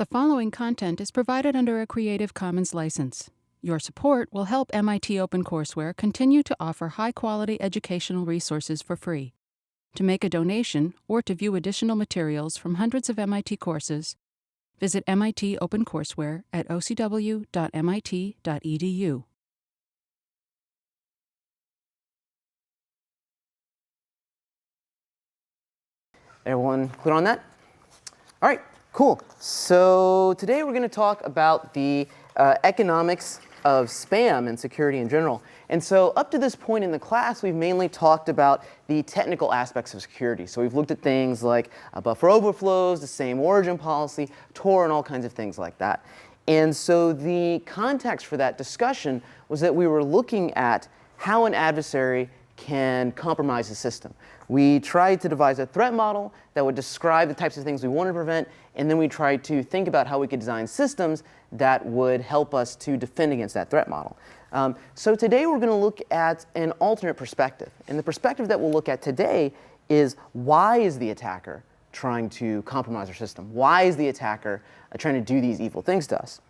The following content is provided under a Creative Commons license. Your support will help MIT OpenCourseware continue to offer high-quality educational resources for free. To make a donation or to view additional materials from hundreds of MIT courses, visit MIT OpenCourseware at ocw.mit.edu. Everyone clear on that? All right, cool. So today we're going to talk about the economics of spam and security in general. And so up to this point in the class, we've mainly talked about the technical aspects of security. So we've looked at things like buffer overflows, the same origin policy, Tor, and all kinds of things like that. And so the context for that discussion was that we were looking at how an adversary can compromise the system. We tried to devise a threat model that would describe the types of things we wanted to prevent, and then we tried to think about how we could design systems that would help us to defend against that threat model. So today we're going to look at an alternate perspective. And the perspective that we'll look at today is, why is the attacker trying to compromise our system? Why is the attacker trying to do these evil things to us?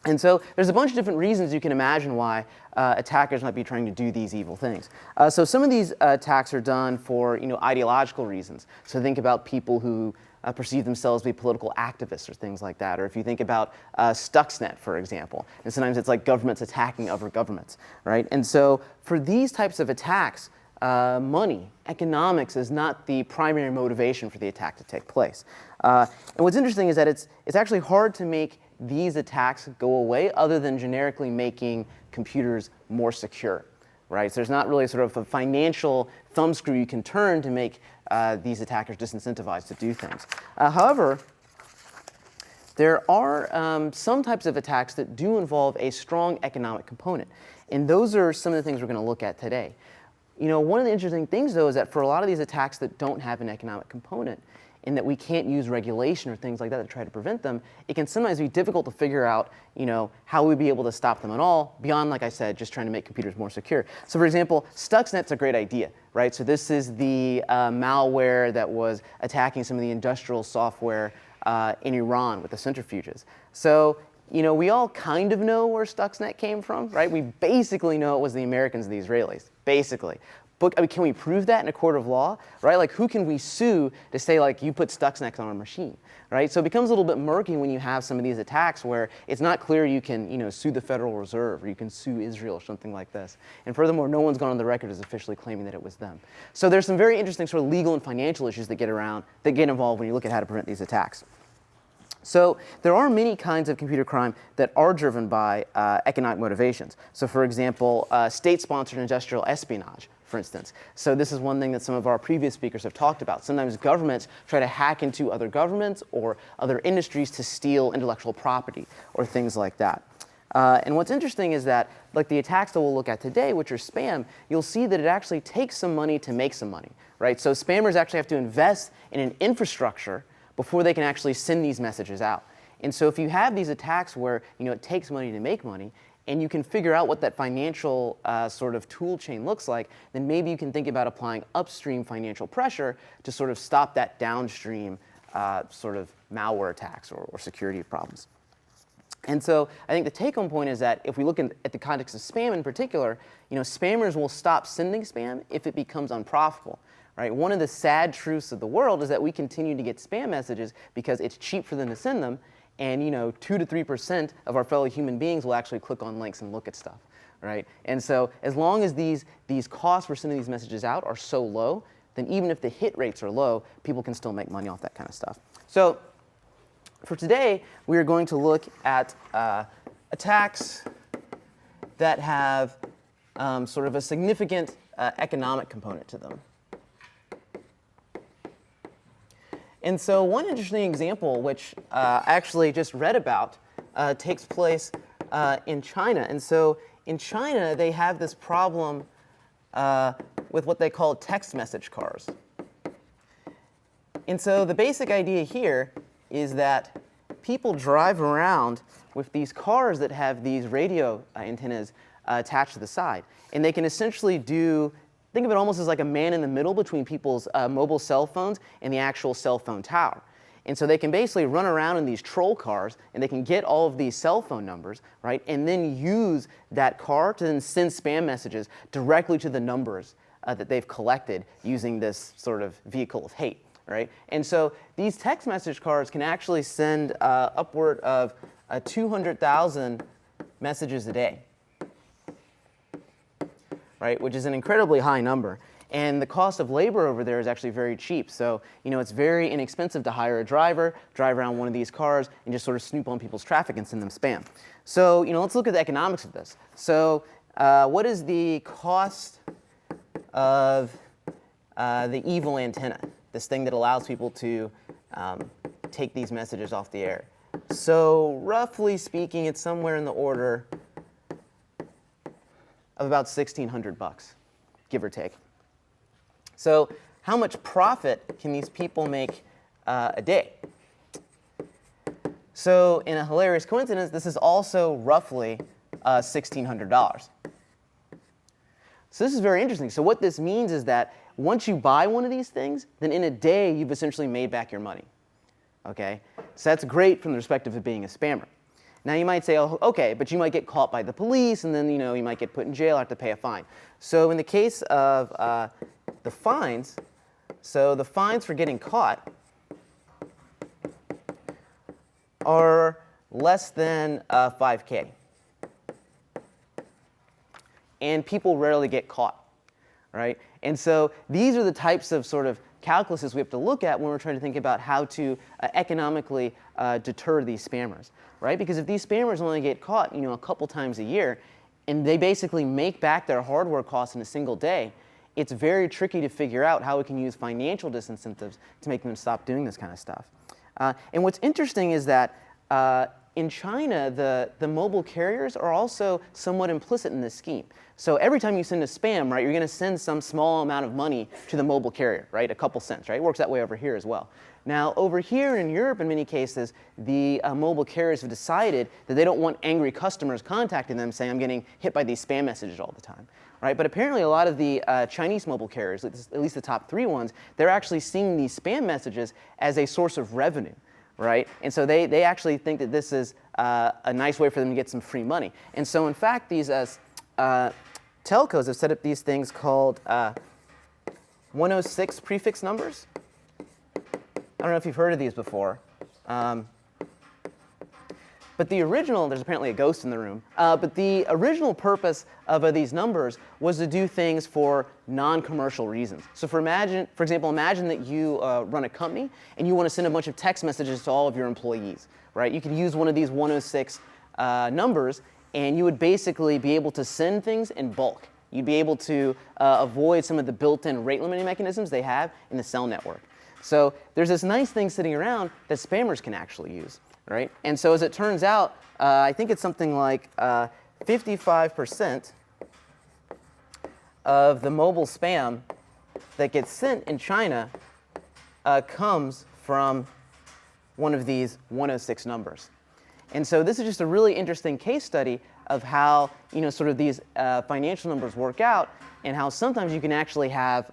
And so there's a bunch of different reasons you can imagine why attackers might be trying to do these evil things. So some of these attacks are done for ideological reasons. So think about people who perceive themselves to be political activists or things like that. Or if you think about Stuxnet, for example. And sometimes it's like governments attacking other governments, right? And so for these types of attacks, money, economics is not the primary motivation for the attack to take place. And what's interesting is that it's actually hard to make these attacks go away other than generically making computers more secure, right? So there's not really sort of a financial thumbscrew you can turn to make these attackers disincentivized to do things. However, there are some types of attacks that do involve a strong economic component. And those are some of the things we're going to look at today. One of the interesting things, though, is that for a lot of these attacks that don't have an economic component, in that we can't use regulation or things like that to try to prevent them, it can sometimes be difficult to figure out, how we'd be able to stop them at all, beyond, like I said, just trying to make computers more secure. So for example, Stuxnet's a great idea, right? So this is the malware that was attacking some of the industrial software in Iran with the centrifuges. So we all kind of know where Stuxnet came from, right? We basically know it was the Americans and the Israelis, basically. But can we prove that in a court of law, right? Like, who can we sue to say, like, you put Stuxnet on a machine, right? So it becomes a little bit murky when you have some of these attacks where it's not clear you can, sue the Federal Reserve or you can sue Israel or something like this. And furthermore, no one's gone on the record as officially claiming that it was them. So there's some very interesting sort of legal and financial issues that get involved when you look at how to prevent these attacks. So there are many kinds of computer crime that are driven by economic motivations. So for example, state-sponsored industrial espionage, for instance. So this is one thing that some of our previous speakers have talked about. Sometimes governments try to hack into other governments or other industries to steal intellectual property or things like that. And what's interesting is that, like the attacks that we'll look at today, which are spam, you'll see that it actually takes some money to make some money, right? So spammers actually have to invest in an infrastructure before they can actually send these messages out. And so if you have these attacks where it takes money to make money, and you can figure out what that financial sort of tool chain looks like, then maybe you can think about applying upstream financial pressure to sort of stop that downstream sort of malware attacks or security problems. And so I think the take-home point is that if we look at the context of spam in particular, spammers will stop sending spam if it becomes unprofitable. Right? One of the sad truths of the world is that we continue to get spam messages because it's cheap for them to send them, and 2 to 3% of our fellow human beings will actually click on links and look at stuff, right? And so as long as these costs for sending these messages out are so low, then even if the hit rates are low, people can still make money off that kind of stuff. So for today, we are going to look at attacks that have sort of a significant economic component to them. And so one interesting example, which I actually just read about, takes place in China. And so in China, they have this problem with what they call text message cars. And so the basic idea here is that people drive around with these cars that have these radio antennas attached to the side. And they can essentially think of it almost as like a man in the middle between people's mobile cell phones and the actual cell phone tower. And so they can basically run around in these troll cars, and they can get all of these cell phone numbers, right, and then use that car to then send spam messages directly to the numbers that they've collected using this sort of vehicle of hate, right? And so these text message cards can actually send upward of 200,000 messages a day, right, which is an incredibly high number. And the cost of labor over there is actually very cheap. So, it's very inexpensive to hire a drive around one of these cars, and just sort of snoop on people's traffic and send them spam. So, let's look at the economics of this. So, what is the cost of the evil antenna, this thing that allows people to take these messages off the air? So, roughly speaking, it's somewhere in the order of about $1,600, give or take. So how much profit can these people make a day? So in a hilarious coincidence, this is also roughly $1,600. So this is very interesting. So what this means is that once you buy one of these things, then in a day you've essentially made back your money. Okay? So that's great from the perspective of being a spammer. Now you might say, oh, okay, but you might get caught by the police, and then you might get put in jail or have to pay a fine. So in the case of the fines, so the fines for getting caught are less than $5K. And people rarely get caught, right? And so these are the types of sort of calculuses we have to look at when we're trying to think about how to economically deter these spammers, right? Because if these spammers only get caught, a couple times a year, and they basically make back their hardware costs in a single day, it's very tricky to figure out how we can use financial disincentives to make them stop doing this kind of stuff. And what's interesting is that in China, the mobile carriers are also somewhat implicit in this scheme. So every time you send a spam, right, you're going to send some small amount of money to the mobile carrier, right, a couple cents, right? It works that way over here as well. Now, over here in Europe, in many cases, the mobile carriers have decided that they don't want angry customers contacting them saying, I'm getting hit by these spam messages all the time. Right? But apparently a lot of the Chinese mobile carriers, at least the top 3 ones, they're actually seeing these spam messages as a source of revenue. Right? And so they actually think that this is a nice way for them to get some free money. And so in fact, these telcos have set up these things called 106 prefix numbers. I don't know if you've heard of these before. But the original, there's apparently a ghost in the room, but the original purpose of these numbers was to do things for non-commercial reasons. So for example, imagine that you run a company and you want to send a bunch of text messages to all of your employees, right? You could use one of these 106 numbers, and you would basically be able to send things in bulk. You'd be able to avoid some of the built-in rate limiting mechanisms they have in the cell network. So there's this nice thing sitting around that spammers can actually use. Right? And so as it turns out, I think it's something like 55% of the mobile spam that gets sent in China comes from one of these 106 numbers. And so this is just a really interesting case study of how sort of these financial numbers work out, and how sometimes you can actually have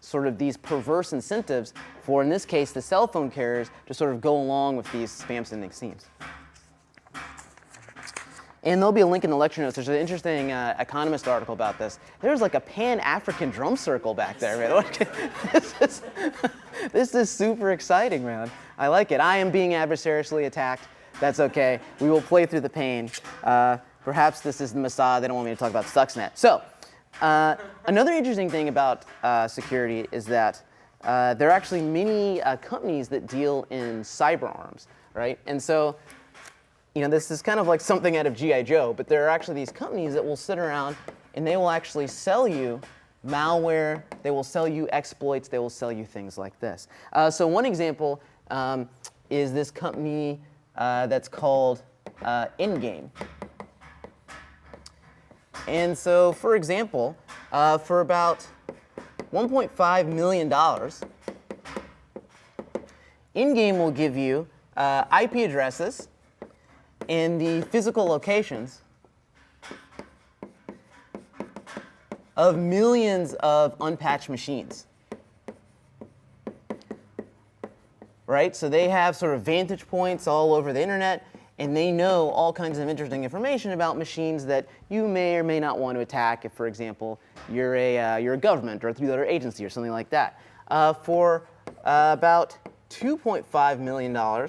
sort of these perverse incentives for, in this case, the cell phone carriers to sort of go along with these spam sending schemes. And there'll be a link in the lecture notes. There's an interesting Economist article about this. There's like a Pan-African drum circle back there, man. This is super exciting, man. I like it. I am being adversarially attacked. That's okay. We will play through the pain. Perhaps this is the Mossad. They don't want me to talk about Stuxnet. So, another interesting thing about security is that there are actually many companies that deal in cyber arms, right? And so, this is kind of like something out of G.I. Joe, but there are actually these companies that will sit around and they will actually sell you malware, they will sell you exploits, they will sell you things like this. So one example is this company that's called Endgame. And so, for example, for about $1.5 million, Endgame will give you IP addresses and the physical locations of millions of unpatched machines. right? So they have sort of vantage points all over the internet, and they know all kinds of interesting information about machines that you may or may not want to attack if, for example, you're a government or a three-letter agency or something like that. For about $2.5 million,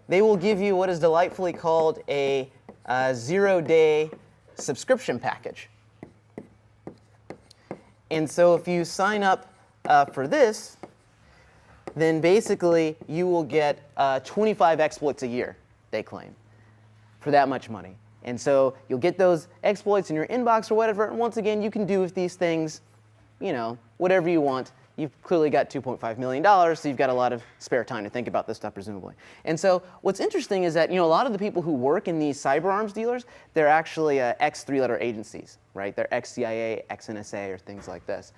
they will give you what is delightfully called a 0-day subscription package. And so if you sign up for this, then basically you will get 25 exploits a year, they claim, for that much money. And so you'll get those exploits in your inbox or whatever, and once again, you can do with these things, whatever you want. You've clearly got $2.5 million, so you've got a lot of spare time to think about this stuff, presumably. And so what's interesting is that a lot of the people who work in these cyber arms dealers, they're actually ex-three-letter agencies, right? They're ex-CIA, ex-NSA, or things like this.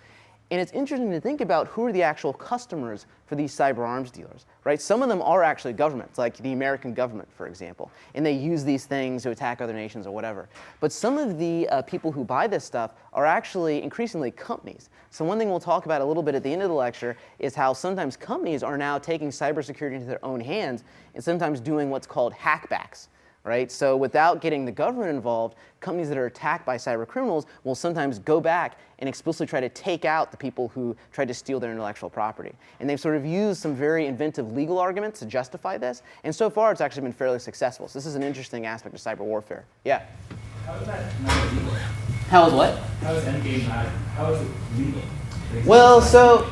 And it's interesting to think about who are the actual customers for these cyber arms dealers, right? Some of them are actually governments, like the American government, for example, and they use these things to attack other nations or whatever. But some of the people who buy this stuff are actually increasingly companies. So one thing we'll talk about a little bit at the end of the lecture is how sometimes companies are now taking cybersecurity into their own hands and sometimes doing what's called hackbacks. Right? So without getting the government involved, companies that are attacked by cyber criminals will sometimes go back and explicitly try to take out the people who tried to steal their intellectual property. And they've sort of used some very inventive legal arguments to justify this. And so far, it's actually been fairly successful. So this is an interesting aspect of cyber warfare. Yeah? How is that not legal? How is what? How is endgame not? How is it legal? Well, so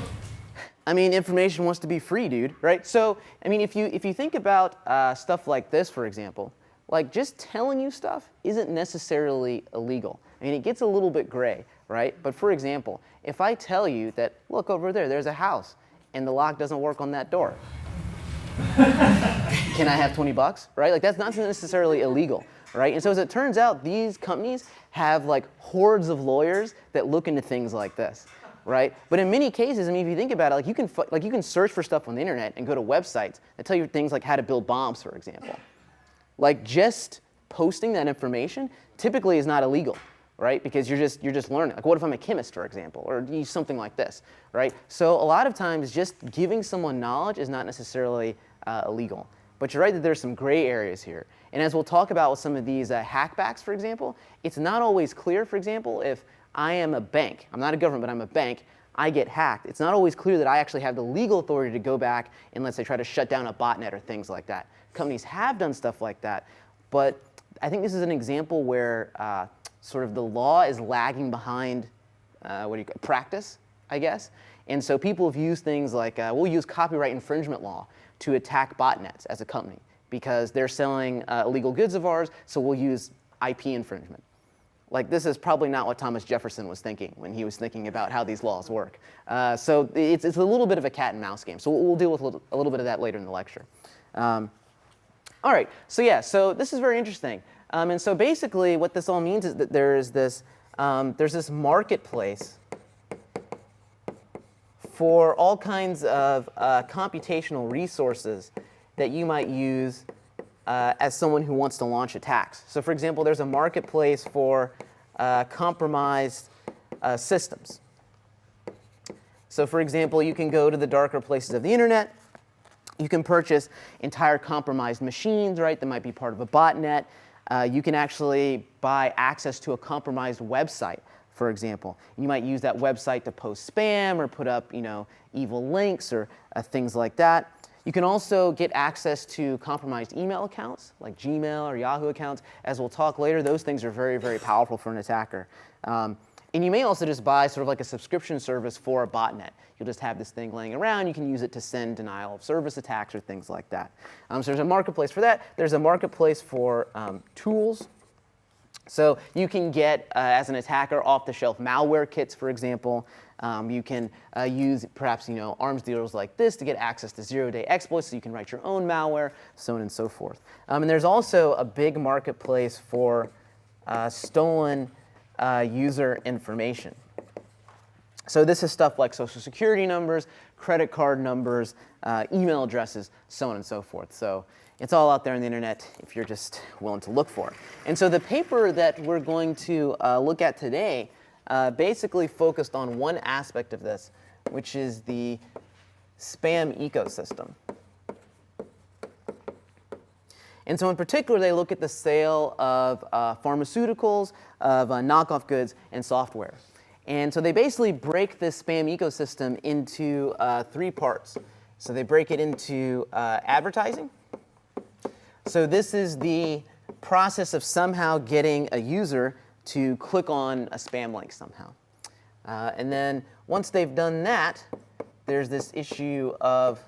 information wants to be free, dude, right? So, if you think about stuff like this, for example, like just telling you stuff isn't necessarily illegal. It gets a little bit gray, right? But for example, if I tell you that, look over there's a house and the lock doesn't work on that door, can I have 20 bucks, right? Like that's not necessarily illegal, right? And so as it turns out, these companies have like hordes of lawyers that look into things like this. Right? But in many cases, if you think about it, you can search for stuff on the internet and go to websites that tell you things like how to build bombs, for example. Like just posting that information typically is not illegal, right? Because you're just learning. Like what if I'm a chemist, for example, or something like this, right? So a lot of times just giving someone knowledge is not necessarily illegal. But you're right that there's some gray areas here. And as we'll talk about with some of these hackbacks, for example, it's not always clear, for example, if I am a bank, I'm not a government, but I'm a bank, I get hacked. It's not always clear that I actually have the legal authority to go back and let's say try to shut down a botnet or things like that. Companies have done stuff like that, but I think this is an example where sort of the law is lagging behind practice, I guess. And so people have used things like, we'll use copyright infringement law to attack botnets as a company because they're selling illegal goods of ours, so we'll use IP infringement. Like this is probably not what Thomas Jefferson was thinking when he was thinking about how these laws work. So it's a little bit of a cat and mouse game. So we'll deal with a little bit of that later in the lecture. All right, so yeah, so this is very interesting. And so basically what this all means is that there's this marketplace for all kinds of computational resources that you might use as someone who wants to launch attacks. So for example, there's a marketplace for compromised systems. So for example, you can go to the darker places of the internet. You can purchase entire compromised machines, right, that might be part of a botnet. You can actually buy access to a compromised website, for example. You might use that website to post spam or put up, evil links or things like that. You can also get access to compromised email accounts, like Gmail or Yahoo accounts. As we'll talk later, those things are very, very powerful for an attacker. And you may also just buy sort of like a subscription service for a botnet. You'll just have this thing laying around. You can use it to send denial of service attacks or things like that. So there's a marketplace for that. There's a marketplace for tools. So you can get, as an attacker, off-the-shelf malware kits, for example. You can use perhaps arms dealers like this to get access to zero-day exploits, so you can write your own malware, so on and so forth. And there's also a big marketplace for stolen user information. So this is stuff like social security numbers, credit card numbers, email addresses, so on and so forth. So it's all out there on the internet if you're just willing to look for it. And so the paper that we're going to look at today basically focused on one aspect of this, which is the spam ecosystem. And so in particular, they look at the sale of pharmaceuticals, of knockoff goods, and software. And so they basically break this spam ecosystem into 3 parts. So they break it into advertising. So this is the process of somehow getting a user to click on a spam link somehow. And then once they've done that, there's this issue of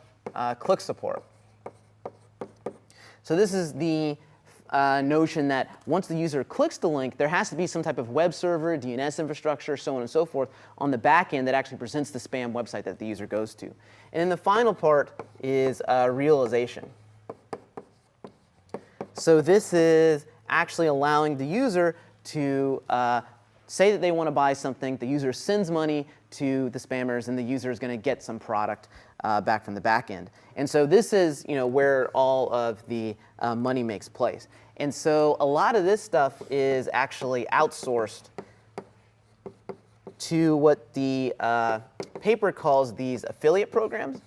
click support. So this is the notion that once the user clicks the link, there has to be some type of web server, DNS infrastructure, so on and so forth, on the back end that actually presents the spam website that the user goes to. And then the final part is realization. So this is actually allowing the user to say that they want to buy something. The user sends money to the spammers, and the user is going to get some product back from the back end. And so this is where all of the money makes place. And so a lot of this stuff is actually outsourced to what the paper calls these affiliate programs.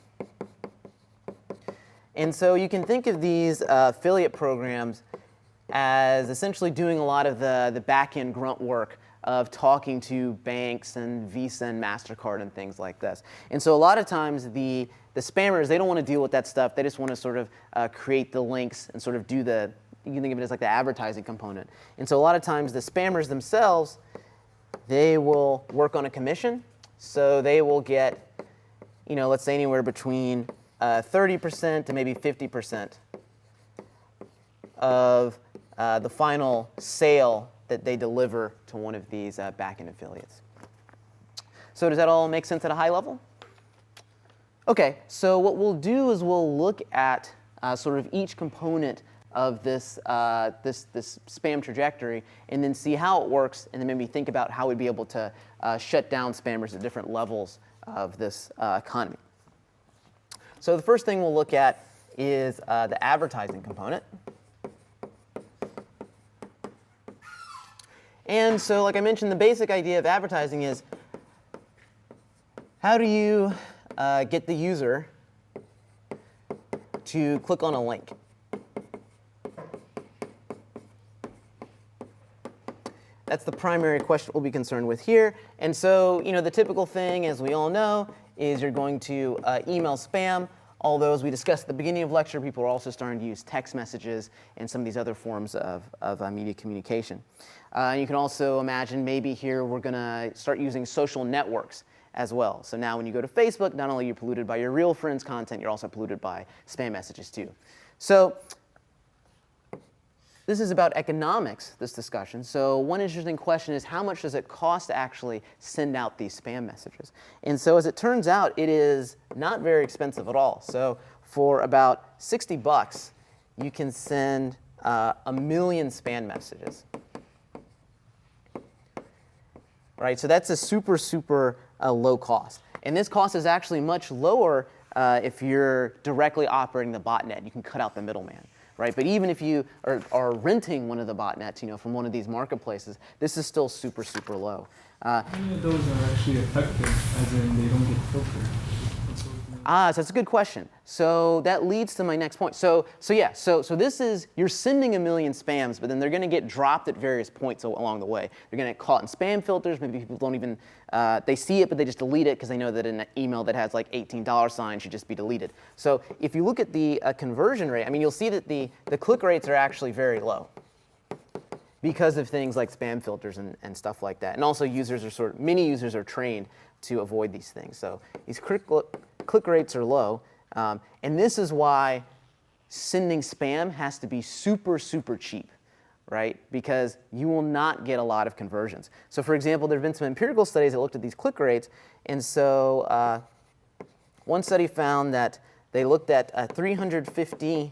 And so you can think of these affiliate programs as essentially doing a lot of the back-end grunt work of talking to banks and Visa and MasterCard and things like this. And so a lot of times the spammers, they don't want to deal with that stuff. They just want to sort of create the links and sort of do you can think of it as like the advertising component. And so a lot of times the spammers themselves, they will work on a commission. So they will get, let's say anywhere between 30% to maybe 50% of the final sale that they deliver to one of these back-end affiliates. So does that all make sense at a high level? OK, so what we'll do is we'll look at sort of each component of this spam trajectory and then see how it works, and then maybe think about how we'd be able to shut down spammers at different levels of this economy. So the first thing we'll look at is the advertising component. And so, like I mentioned, the basic idea of advertising is how do you get the user to click on a link? That's the primary question we'll be concerned with here. And so, the typical thing, as we all know, is you're going to email spam. Although, as we discussed at the beginning of lecture, people are also starting to use text messages and some of these other forms of media communication. You can also imagine maybe here we're going to start using social networks as well. So now when you go to Facebook, not only are you polluted by your real friends' content, you're also polluted by spam messages too. So this is about economics, this discussion. So one interesting question is, how much does it cost to actually send out these spam messages? And so as it turns out, it is not very expensive at all. So for about $60, you can send 1 million spam messages. Right? So that's a super, super low cost. And this cost is actually much lower if you're directly operating the botnet. You can cut out the middleman. Right? But even if you are renting one of the botnets, from one of these marketplaces, this is still super, super low. How many of those are actually effective, as in they don't get filtered? So that's a good question. So that leads to my next point. So this is, you're sending 1 million spams, but then they're going to get dropped at various points along the way. They're going to get caught in spam filters. Maybe people don't even, they see it, but they just delete it because they know that an email that has like $18 sign should just be deleted. So if you look at the conversion rate, you'll see that the click rates are actually very low because of things like spam filters and stuff like that. And also many users are trained to avoid these things. So these click rates are low. And this is why sending spam has to be super, super cheap, right? Because you will not get a lot of conversions. So for example, there have been some empirical studies that looked at these click rates. And so one study found that they looked at 350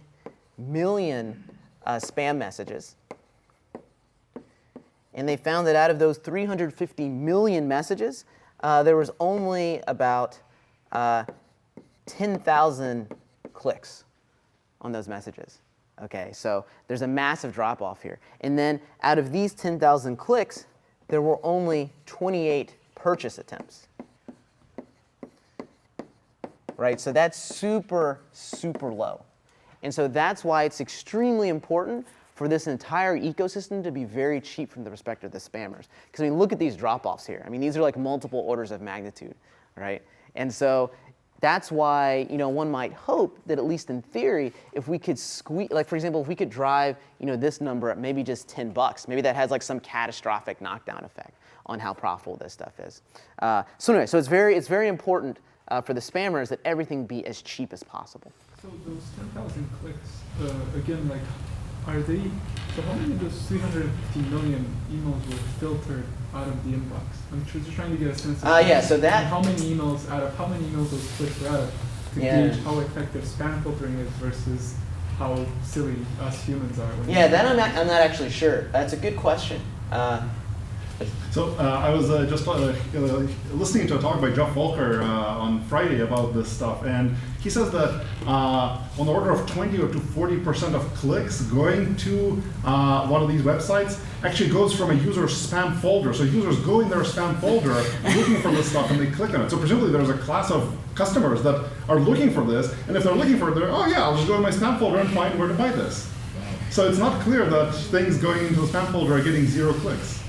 million spam messages. And they found that out of those 350 million messages, there was only about 10,000 clicks on those messages. Okay, so there's a massive drop-off here. And then out of these 10,000 clicks, there were only 28 purchase attempts. right? So that's super, super low. And so that's why it's extremely important for this entire ecosystem to be very cheap from the perspective of the spammers. Because I mean, look at these drop-offs here. I mean, these are like multiple orders of magnitude, right? And so that's why one might hope that at least in theory, if we could squeeze, like for example, if we could drive this number at maybe just $10, maybe that has like some catastrophic knockdown effect on how profitable this stuff is. So anyway, so it's very important for the spammers that everything be as cheap as possible. So those 10,000 clicks, again, like, are they, so how many of those 350 million emails were filtered out of the inbox? I'm just trying to get a sense of yeah, so that, how many emails those clicks were out of to gauge how effective spam filtering is versus how silly us humans are. Yeah, that I'm not actually sure. That's a good question. So I was just listening to a talk by Jeff Volker on Friday about this stuff, and he says that on the order of 20 or to 40% of clicks going to one of these websites actually goes from a user's spam folder. So users go in their spam folder looking for this stuff and they click on it. So presumably there's a class of customers that are looking for this, and if they're looking for it, they're, oh yeah, I'll just go in my spam folder and find where to buy this. So it's not clear that things going into the spam folder are getting 0 clicks.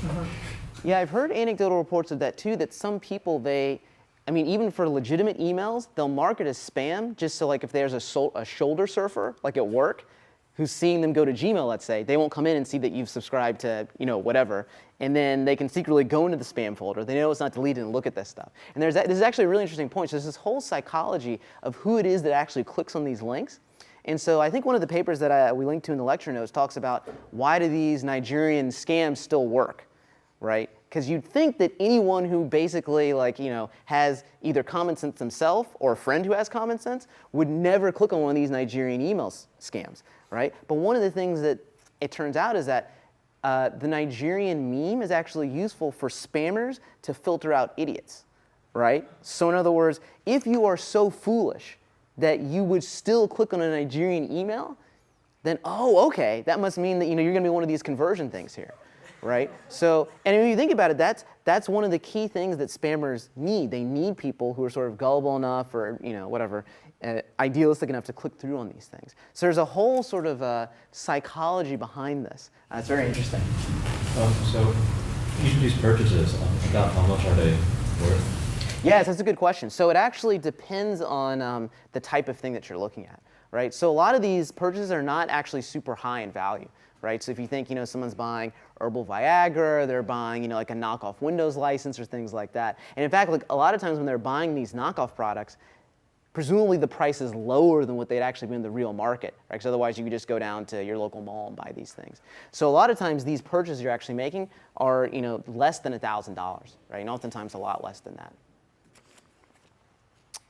Yeah, I've heard anecdotal reports of that too, that some people, even for legitimate emails, they'll mark it as spam just so like if there's a shoulder surfer, like at work, who's seeing them go to Gmail, let's say, they won't come in and see that you've subscribed to, whatever, and then they can secretly go into the spam folder. They know it's not deleted and look at this stuff. And this is actually a really interesting point. So there's this whole psychology of who it is that actually clicks on these links. And so I think one of the papers that we linked to in the lecture notes talks about why do these Nigerian scams still work, right? Because you'd think that anyone who basically has either common sense themselves or a friend who has common sense would never click on one of these Nigerian email scams, right? But one of the things that it turns out is that the Nigerian meme is actually useful for spammers to filter out idiots, right? So in other words, if you are so foolish that you would still click on a Nigerian email, then okay, that must mean that you're going to be one of these conversion things here, right? So, and when you think about it, that's one of the key things that spammers need. They need people who are sort of gullible enough or whatever, idealistic enough to click through on these things. So there's a whole sort of psychology behind this. It's very interesting. So each of these purchases, about how much are they worth? Yes, that's a good question. So it actually depends on the type of thing that you're looking at, right? So a lot of these purchases are not actually super high in value, right? So if you think, someone's buying herbal Viagra, they're buying, like a knockoff Windows license or things like that. And in fact, like a lot of times when they're buying these knockoff products, presumably the price is lower than what they'd actually be in the real market, right? Because otherwise you could just go down to your local mall and buy these things. So a lot of times these purchases you're actually making are, less than $1,000, right? And oftentimes a lot less than that.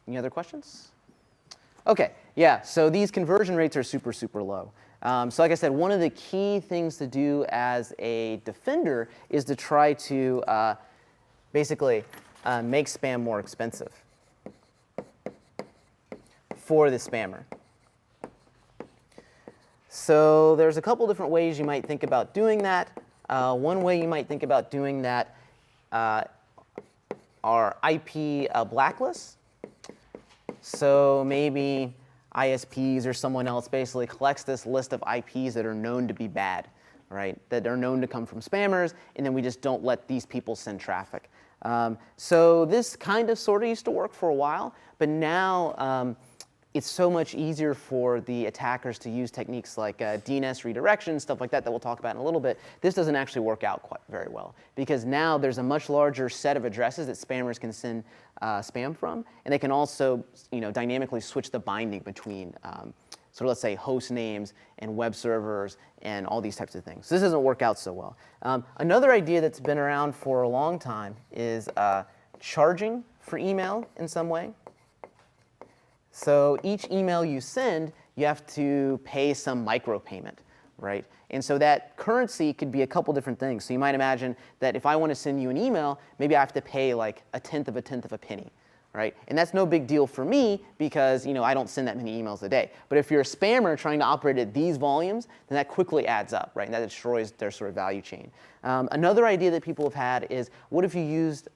Any other questions? Okay, yeah, so these conversion rates are super, super low. So like I said, one of the key things to do as a defender is to try to basically make spam more expensive for the spammer. So there's a couple different ways you might think about doing that. One way you might think about doing that are IP blacklists. So maybe ISPs or someone else basically collects this list of IPs that are known to be bad, right? That are known to come from spammers, and then we just don't let these people send traffic. So this kind of sort of used to work for a while, but now it's so much easier for the attackers to use techniques like DNS redirection, stuff like that we'll talk about in a little bit. This doesn't actually work out quite very well because now there's a much larger set of addresses that spammers can send spam from, and they can also dynamically switch the binding between so let's say host names and web servers and all these types of things. So this doesn't work out so well. Another idea that's been around for a long time is charging for email in some way. So each email you send, you have to pay some micropayment, right? And so that currency could be a couple different things. So you might imagine that if I want to send you an email, maybe I have to pay like a tenth of a penny, right? And that's no big deal for me because I don't send that many emails a day. But if you're a spammer trying to operate at these volumes, then that quickly adds up, right? And that destroys their sort of value chain. Another idea that people have had is, what if you used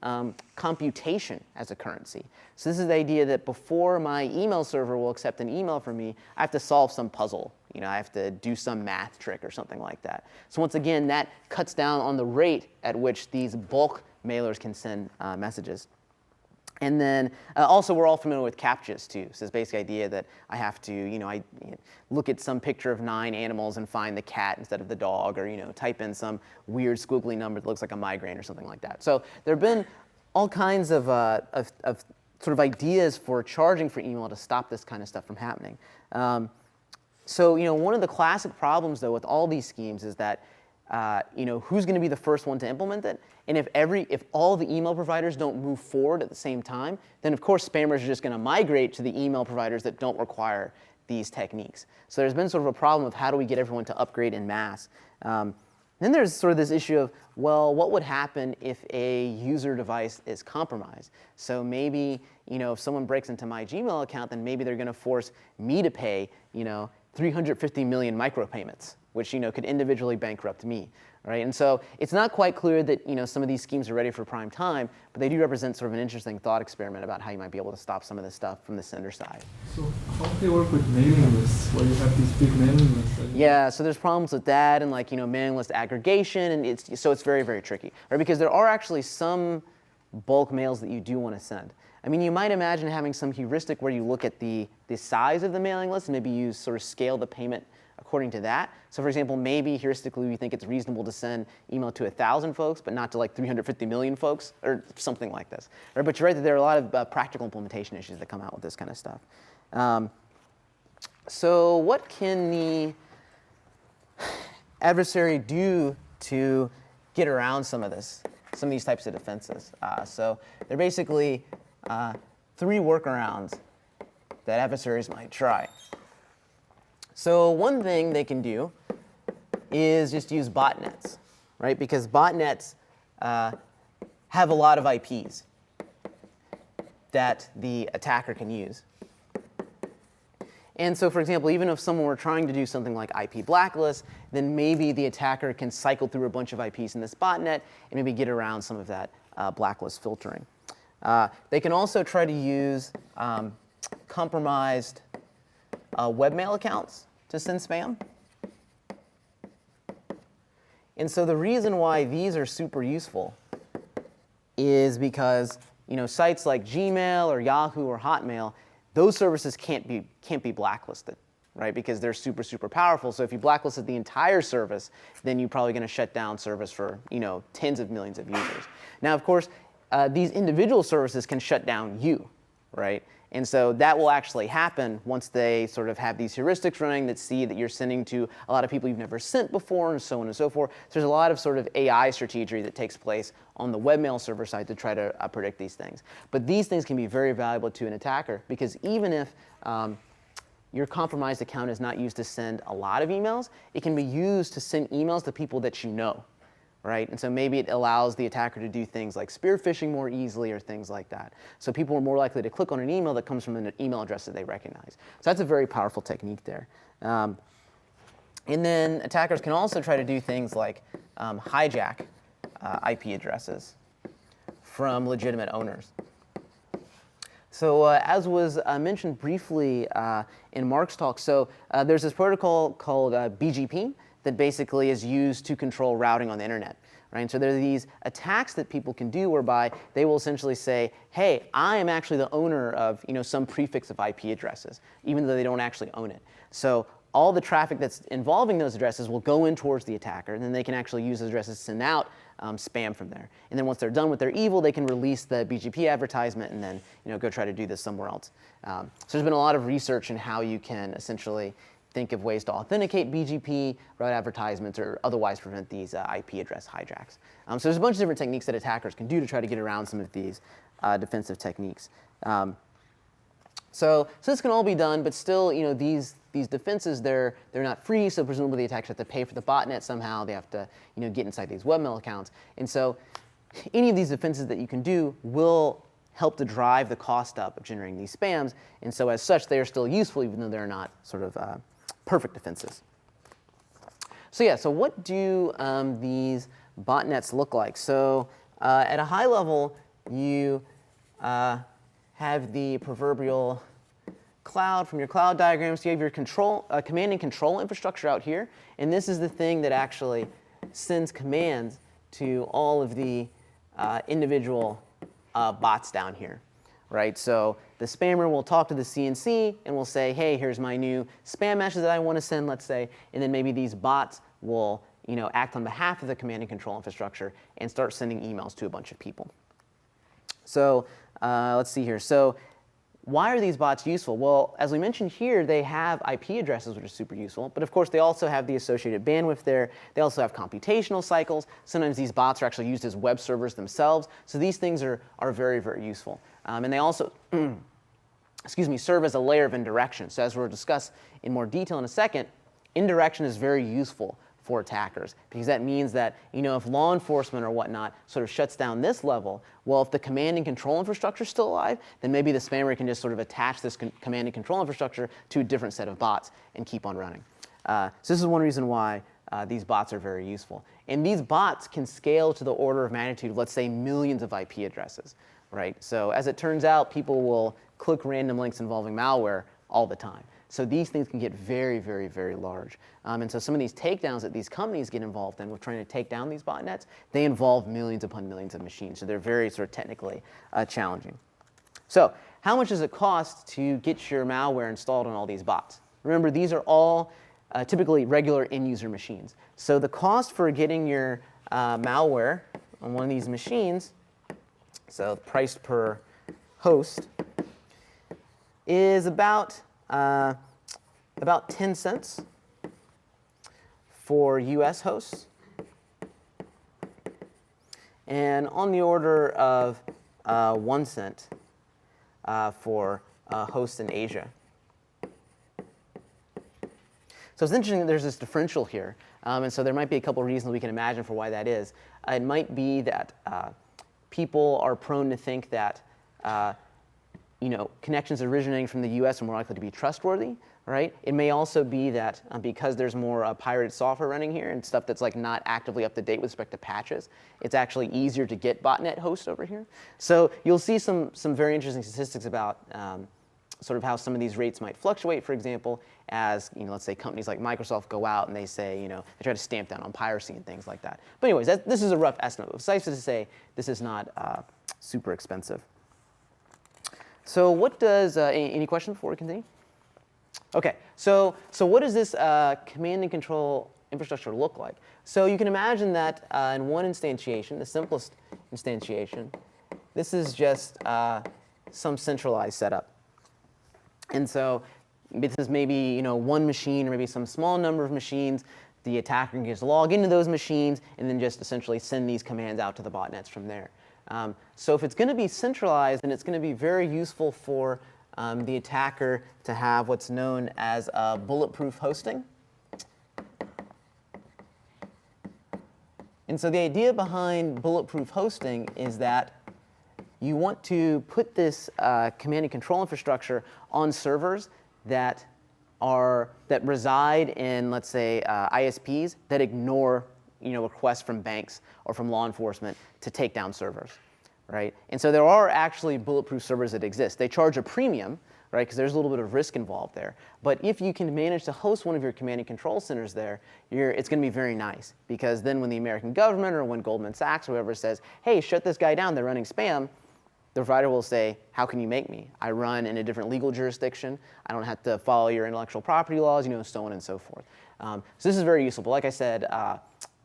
computation as a currency? So this is the idea that before my email server will accept an email from me, I have to solve some puzzle. I have to do some math trick or something like that. So once again, that cuts down on the rate at which these bulk mailers can send messages. And then also we're all familiar with CAPTCHAs too. So this basic idea that I have to, I look at some picture of 9 animals and find the cat instead of the dog, or type in some weird squiggly number that looks like a migraine or something like that. So there have been all kinds of sort of ideas for charging for email to stop this kind of stuff from happening. So one of the classic problems though with all these schemes is that who's going to be the first one to implement it? And if all the email providers don't move forward at the same time, then of course spammers are just going to migrate to the email providers that don't require these techniques. So there's been sort of a problem of how do we get everyone to upgrade en masse. Then there's sort of this issue of, well, what would happen if a user device is compromised? So maybe if someone breaks into my Gmail account, then maybe they're going to force me to pay 350 million micropayments, which could individually bankrupt me, right? And so it's not quite clear that some of these schemes are ready for prime time, but they do represent sort of an interesting thought experiment about how you might be able to stop some of this stuff from the sender side. So how do they work with mailing lists, where you have these big mailing lists? Yeah, so there's problems with that and mailing list aggregation, and it's very, very tricky, right? Because there are actually some bulk mails that you do want to send. I mean, you might imagine having some heuristic where you look at the size of the mailing list and maybe you sort of scale the payment according to that. So for example, maybe heuristically we think it's reasonable to send email to 1,000 folks, but not to 350 million folks, or something like this. Right? But you're right that there are a lot of practical implementation issues that come out with this kind of stuff. So what can the adversary do to get around some of these types of defenses? So they're basically 3 workarounds that adversaries might try. So one thing they can do is just use botnets, right? Because botnets have a lot of IPs that the attacker can use. And so, for example, even if someone were trying to do something like IP blacklist, then maybe the attacker can cycle through a bunch of IPs in this botnet and maybe get around some of that blacklist filtering. They can also try to use compromised webmail accounts to send spam. And so the reason why these are super useful is because sites like Gmail or Yahoo or Hotmail, those services can't be blacklisted, right? Because they're super, super powerful. So if you blacklisted the entire service, then you're probably going to shut down service for tens of millions of users. Now, of course, these individual services can shut down you, right? And so that will actually happen once they sort of have these heuristics running that see that you're sending to a lot of people you've never sent before, and so on and so forth. So there's a lot of sort of AI strategy that takes place on the webmail server side to try to predict these things. But these things can be very valuable to an attacker, because even if your compromised account is not used to send a lot of emails, it can be used to send emails to people that you know. Right? And so maybe it allows the attacker to do things like spear phishing more easily or things like that. So people are more likely to click on an email that comes from an email address that they recognize. So that's a very powerful technique there. And then attackers can also try to do things like hijack IP addresses from legitimate owners. So as was mentioned briefly in Mark's talk, so there's this protocol called BGP that basically is used to control routing on the internet. Right? So there are these attacks that people can do whereby they will essentially say, hey, I am actually the owner of some prefix of IP addresses, even though they don't actually own it. So all the traffic that's involving those addresses will go in towards the attacker, and then they can actually use those addresses to send out spam from there. And then once they're done with their evil, they can release the BGP advertisement and then go try to do this somewhere else. So there's been a lot of research in how you can essentially think of ways to authenticate BGP, route advertisements, or otherwise prevent these IP address hijacks. So there's a bunch of different techniques that attackers can do to try to get around some of these defensive techniques. So this can all be done, but still, these defenses, they're not free. So presumably the attackers have to pay for the botnet somehow. They have to get inside these webmail accounts. And so any of these defenses that you can do will help to drive the cost up of generating these spams. And so as such, they are still useful, even though they're not sort of perfect defenses. So yeah, so what do these botnets look like? So at a high level, you have the proverbial cloud from your cloud diagrams. You have your command and control infrastructure out here. And this is the thing that actually sends commands to all of the individual bots down here, right? So the spammer will talk to the CNC and will say, hey, here's my new spam message that I want to send, let's say. And then maybe these bots will act on behalf of the command and control infrastructure and start sending emails to a bunch of people. So let's see here. So why are these bots useful? Well, as we mentioned here, they have IP addresses, which are super useful. But of course, they also have the associated bandwidth there. They also have computational cycles. Sometimes these bots are actually used as web servers themselves. So these things are very, very useful. And they also serve as a layer of indirection. So as we'll discuss in more detail in a second, indirection is very useful for attackers, because that means that if law enforcement or whatnot sort of shuts down this level, well, if the command and control infrastructure is still alive, then maybe the spammer can just sort of attach this command and control infrastructure to a different set of bots and keep on running. So this is one reason why these bots are very useful. And these bots can scale to the order of magnitude of, let's say, millions of IP addresses, right? So as it turns out, people will click random links involving malware all the time. So these things can get very, very, very large. And so some of these takedowns that these companies get involved in with trying to take down these botnets, they involve millions upon millions of machines. So they're very sort of technically challenging. So how much does it cost to get your malware installed on all these bots? Remember, these are all typically regular end-user machines. So the cost for getting your malware on one of these machines, so price per host, is about 10 cents for US hosts, and on the order of 1 cent for hosts in Asia. So it's interesting that there's this differential here, and so there might be a couple reasons we can imagine for why that is. It might be that people are prone to think that connections originating from the US are more likely to be trustworthy, right? It may also be that because there's more pirated software running here and stuff that's not actively up to date with respect to patches, it's actually easier to get botnet hosts over here. So you'll see some very interesting statistics about sort of how some of these rates might fluctuate. For example, as let's say companies like Microsoft go out and they say they try to stamp down on piracy and things like that. But anyways, this is a rough estimate. Suffice it to say, this is not super expensive. So what does, any questions before we continue? OK, so what does this command and control infrastructure look like? So you can imagine that in one instantiation, the simplest instantiation, this is just some centralized setup. And so this is maybe one machine or maybe some small number of machines. The attacker can just log into those machines and then just essentially send these commands out to the botnets from there. So if it's going to be centralized, then it's going to be very useful for the attacker to have what's known as bulletproof hosting. And so the idea behind bulletproof hosting is that you want to put this command and control infrastructure on servers that reside in, let's say, ISPs that ignore requests from banks or from law enforcement to take down servers, right? And so there are actually bulletproof servers that exist. They charge a premium, right, because there's a little bit of risk involved there. But if you can manage to host one of your command and control centers there, it's going to be very nice, because then when the American government or when Goldman Sachs or whoever says, hey, shut this guy down, they're running spam, the provider will say, how can you make me? I run in a different legal jurisdiction. I don't have to follow your intellectual property laws, so on and so forth. So this is very useful. But like I said,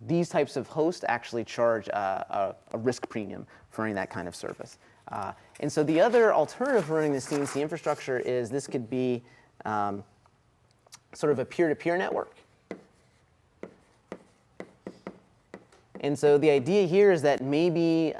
these types of hosts actually charge a risk premium for running that kind of service. And so the other alternative for running the CNC infrastructure is this could be sort of a peer-to-peer network. And so the idea here is that maybe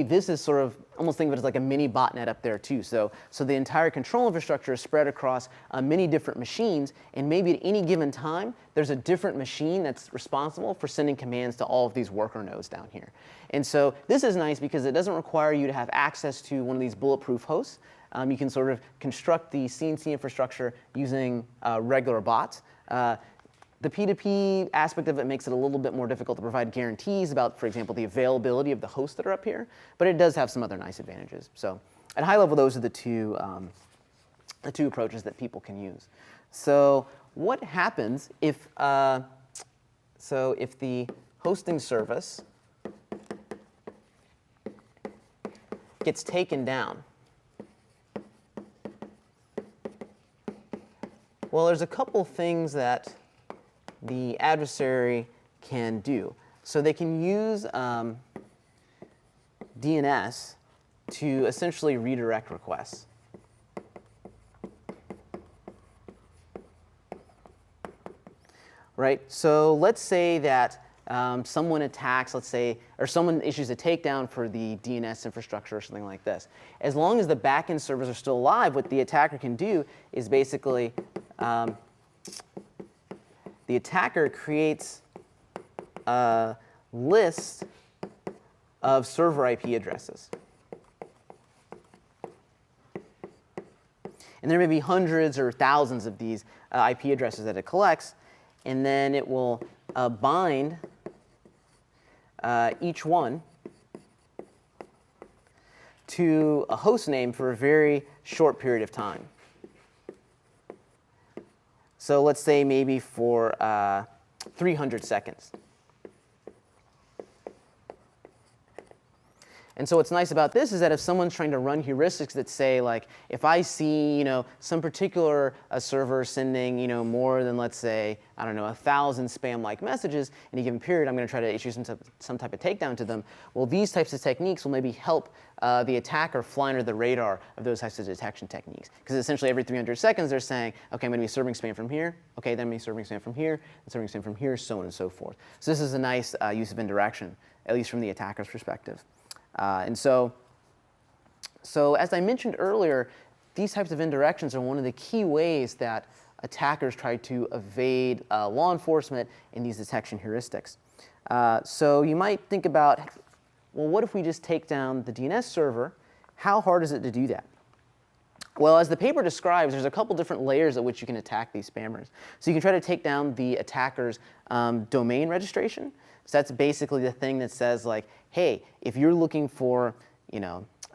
this is sort of almost think of it as like a mini botnet up there too. So the entire control infrastructure is spread across many different machines, and maybe at any given time, there's a different machine that's responsible for sending commands to all of these worker nodes down here. And so this is nice because it doesn't require you to have access to one of these bulletproof hosts. You can sort of construct the CNC infrastructure using regular bots. The P2P aspect of it makes it a little bit more difficult to provide guarantees about, for example, the availability of the hosts that are up here, but it does have some other nice advantages. So at a high level, those are the two approaches that people can use. So what happens if, if the hosting service gets taken down? Well, there's a couple things that the adversary can do. So they can use DNS to essentially redirect requests. Right? So let's say that someone attacks, let's say, or someone issues a takedown for the DNS infrastructure or something like this. As long as the backend servers are still alive, what the attacker can do is basically the attacker creates a list of server IP addresses. And there may be hundreds or thousands of these IP addresses that it collects, and then it will bind each one to a host name for a very short period of time. So let's say maybe for 300 seconds. And so what's nice about this is that if someone's trying to run heuristics that say, like, if I see, some particular server sending, more than, let's say, I don't know, 1,000 spam-like messages in a given period, I'm going to try to issue some type of takedown to them. Well, these types of techniques will maybe help the attacker fly under the radar of those types of detection techniques. Because essentially every 300 seconds they're saying, OK, I'm going to be serving spam from here. OK, then I'm going to be serving spam from here, and serving spam from here, so on and so forth. So this is a nice use of indirection, at least from the attacker's perspective. And so as I mentioned earlier, these types of indirections are one of the key ways that attackers try to evade law enforcement in these detection heuristics. So you might think about, well, what if we just take down the DNS server? How hard is it to do that? Well, as the paper describes, there's a couple different layers at which you can attack these spammers. So you can try to take down the attacker's domain registration. So that's basically the thing that says, like, hey, if you're looking for,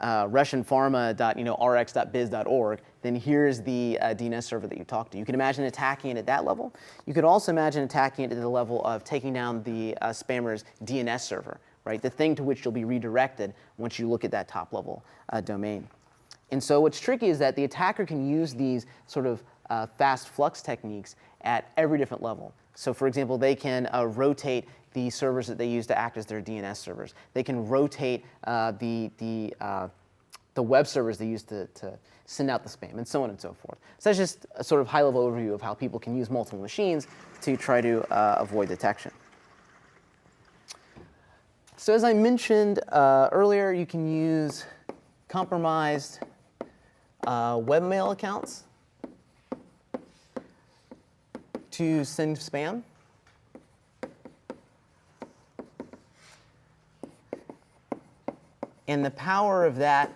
russianpharma.rx.biz.org, then here's the DNS server that you talk to. You can imagine attacking it at that level. You could also imagine attacking it at the level of taking down the spammer's DNS server, right? The thing to which you'll be redirected once you look at that top level domain. And so what's tricky is that the attacker can use these sort of fast flux techniques at every different level. So for example, they can rotate the servers that they use to act as their DNS servers. They can rotate the web servers they use to send out the spam, and so on and so forth. So that's just a sort of high-level overview of how people can use multiple machines to try to avoid detection. So as I mentioned earlier, you can use compromised webmail accounts to send spam. And the power of that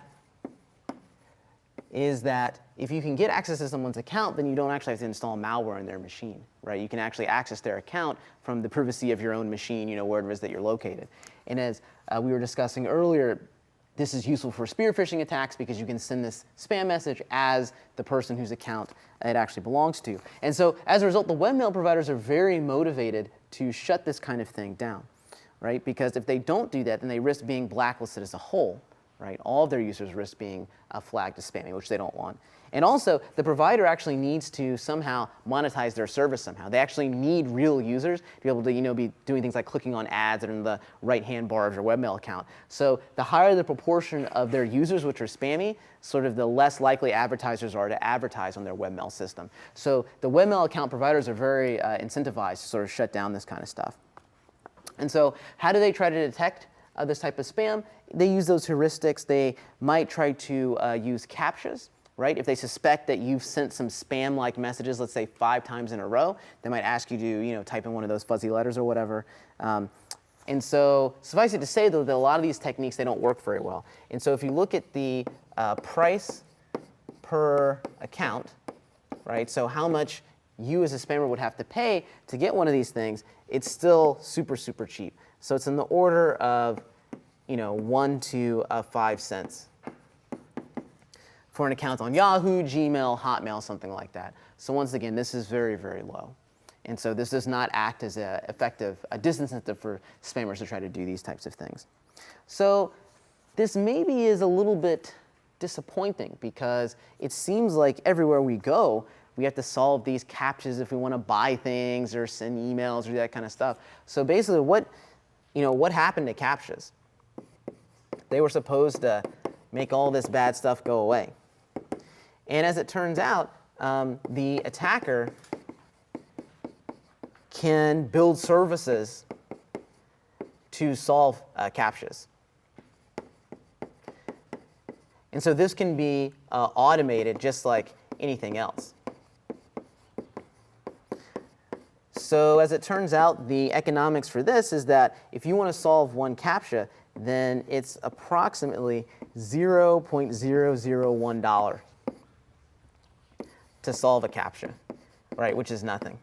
is that if you can get access to someone's account, then you don't actually have to install malware in their machine, right? You can actually access their account from the privacy of your own machine, wherever it is that you're located. And as we were discussing earlier, this is useful for spear phishing attacks because you can send this spam message as the person whose account it actually belongs to. And so as a result, the webmail providers are very motivated to shut this kind of thing down, right? Because if they don't do that, then they risk being blacklisted as a whole, right? All of their users risk being flagged as spamming, which they don't want. And also, the provider actually needs to somehow monetize their service somehow. They actually need real users to be able to be doing things like clicking on ads that are in the right-hand bar of your webmail account. So the higher the proportion of their users which are spammy, sort of the less likely advertisers are to advertise on their webmail system. So the webmail account providers are very incentivized to sort of shut down this kind of stuff. And so how do they try to detect this type of spam, they use those heuristics. They might try to use CAPTCHAs, right? If they suspect that you've sent some spam-like messages, let's say 5 times in a row, they might ask you to type in one of those fuzzy letters or whatever. And so suffice it to say, though, that a lot of these techniques, they don't work very well. And so if you look at the price per account, right, so how much you as a spammer would have to pay to get one of these things, it's still super, super cheap. So it's in the order of 1 to 5 cents for an account on Yahoo, Gmail, Hotmail, something like that. So once again, this is very, very low. And so this does not act as a disincentive for spammers to try to do these types of things. So this maybe is a little bit disappointing because it seems like everywhere we go, we have to solve these CAPTCHAs if we want to buy things or send emails or that kind of stuff. So basically what happened to CAPTCHAs? They were supposed to make all this bad stuff go away. And as it turns out, the attacker can build services to solve CAPTCHAs. And so this can be automated just like anything else. So as it turns out, the economics for this is that if you want to solve one CAPTCHA, then it's approximately $0.001 to solve a CAPTCHA, right, which is nothing.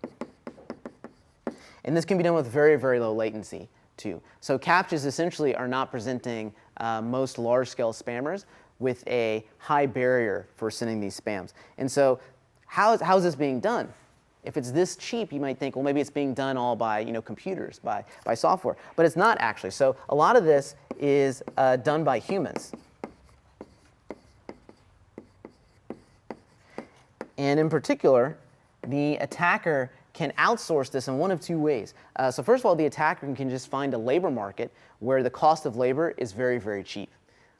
And this can be done with very, very low latency, too. So CAPTCHAs essentially are not presenting most large-scale spammers with a high barrier for sending these spams. And so how is this being done? If it's this cheap, you might think, well, maybe it's being done all by computers, by software. But it's not actually. So a lot of this is done by humans. And in particular, the attacker can outsource this in one of 2 ways. So first of all, the attacker can just find a labor market where the cost of labor is very, very cheap,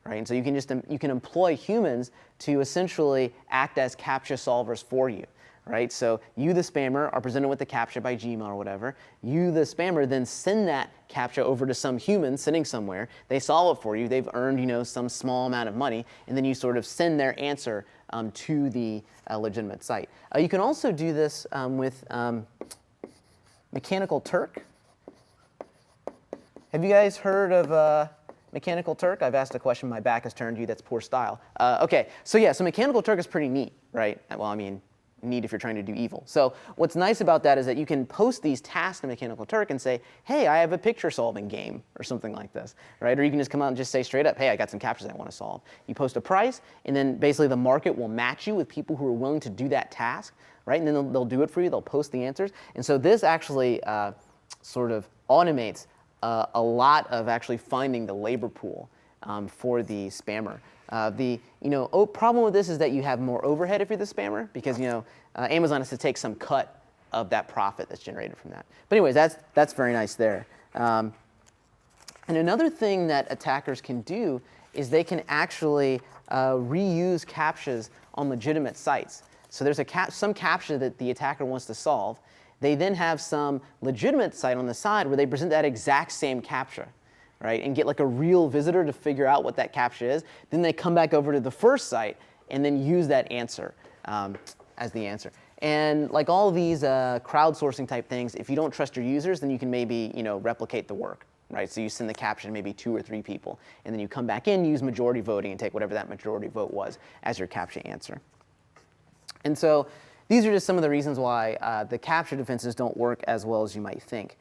right? And so you can employ humans to essentially act as CAPTCHA solvers for you, right? So you, the spammer, are presented with the CAPTCHA by Gmail or whatever. You, the spammer, then send that CAPTCHA over to some human sitting somewhere. They solve it for you. They've earned some small amount of money, and then you sort of send their answer to the legitimate site. You can also do this with Mechanical Turk. Have you guys heard of Mechanical Turk? I've asked a question. My back has turned to you. That's poor style. OK, so yeah, so Mechanical Turk is pretty neat, right? Well, I mean, neat if you're trying to do evil. So what's nice about that is that you can post these tasks to Mechanical Turk and say, hey, I have a picture solving game or something like this, right? Or you can just come out and just say straight up, hey, I got some CAPTCHAs I want to solve. You post a price, and then basically the market will match you with people who are willing to do that task, right? And then they'll do it for you. They'll post the answers. And so this actually sort of automates a lot of actually finding the labor pool for the spammer. The problem with this is that you have more overhead if you're the spammer because Amazon has to take some cut of that profit that's generated from that. But anyways, that's very nice there. And another thing that attackers can do is they can actually reuse CAPTCHAs on legitimate sites. So there's some CAPTCHA that the attacker wants to solve. They then have some legitimate site on the side where they present that exact same CAPTCHA, right, and get like a real visitor to figure out what that CAPTCHA is. Then they come back over to the first site and then use that answer as the answer. And like all of these crowdsourcing type things, if you don't trust your users, then you can maybe replicate the work, right? So you send the CAPTCHA to maybe 2 or 3 people, and then you come back in, use majority voting, and take whatever that majority vote was as your CAPTCHA answer. And so these are just some of the reasons why the CAPTCHA defenses don't work as well as you might think.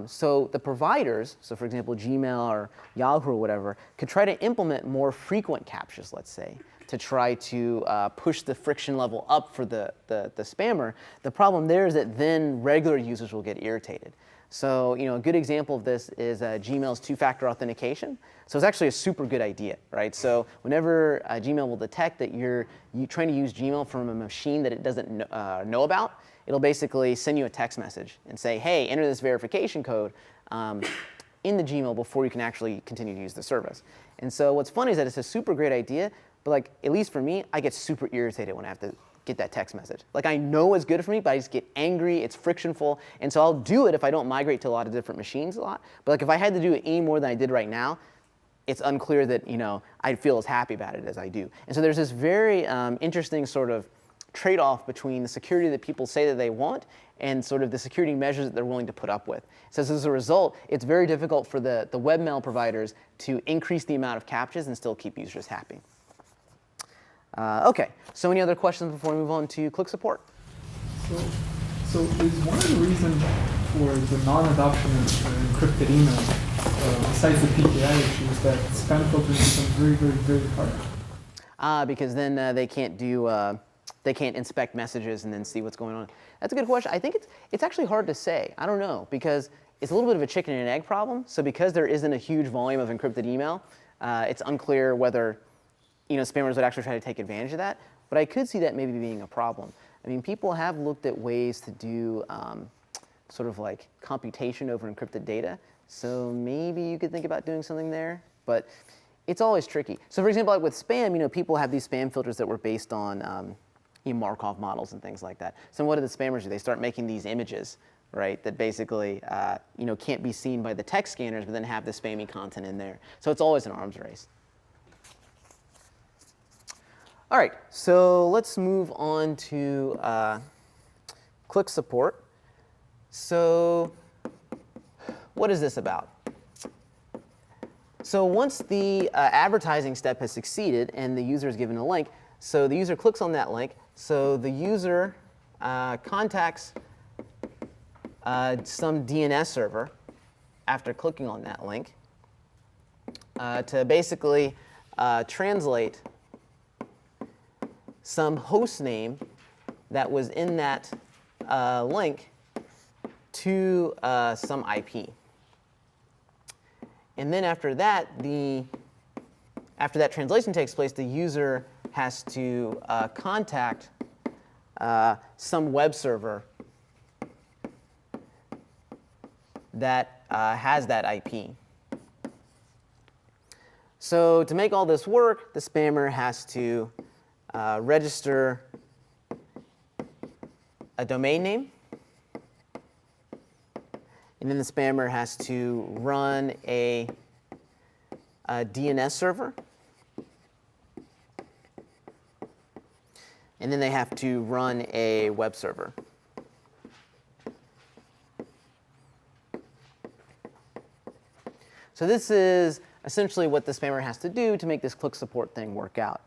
So the providers, so for example, Gmail or Yahoo or whatever, could try to implement more frequent CAPTCHAs, let's say, to try to push the friction level up for the spammer. The problem there is that then regular users will get irritated. So a good example of this is Gmail's 2-factor authentication. So it's actually a super good idea, right? So whenever Gmail will detect that you're trying to use Gmail from a machine that it doesn't know about, it'll basically send you a text message and say, hey, enter this verification code in the Gmail before you can actually continue to use the service. And so what's funny is that it's a super great idea, but like, at least for me, I get super irritated when I have to get that text message. Like I know it's good for me, but I just get angry, it's frictionful, and so I'll do it if I don't migrate to a lot of different machines a lot. But like if I had to do it any more than I did right now, it's unclear that I'd feel as happy about it as I do. And so there's this very interesting sort of trade-off between the security that people say that they want and sort of the security measures that they're willing to put up with. So as a result, it's very difficult for the webmail providers to increase the amount of CAPTCHAs and still keep users happy. OK, so any other questions before we move on to Click support? So is one of the reasons for the non-adoption of encrypted email, besides the PKI issue, is that spam filtering becomes very, very, very hard? Because then they can't inspect messages and then see what's going on. That's a good question. I think it's actually hard to say. I don't know, because it's a little bit of a chicken and egg problem. So because there isn't a huge volume of encrypted email, it's unclear whether spammers would actually try to take advantage of that. But I could see that maybe being a problem. I mean, people have looked at ways to do sort of like computation over encrypted data. So maybe you could think about doing something there. But it's always tricky. So for example, like with spam, people have these spam filters that were based on Markov models and things like that. So what do the spammers do? They start making these images, right, that basically can't be seen by the text scanners, but then have the spammy content in there. So it's always an arms race. All right, so let's move on to Click support. So what is this about? So once the advertising step has succeeded and the user is given a link, so the user clicks on that link. So the user contacts some DNS server after clicking on that link to basically translate some host name that was in that link to some IP. And then after that, after that translation takes place, the user has to contact some web server that has that IP. So to make all this work, the spammer has to register a domain name. And then the spammer has to run a DNS server. And then they have to run a web server. So this is essentially what the spammer has to do to make this click support thing work out.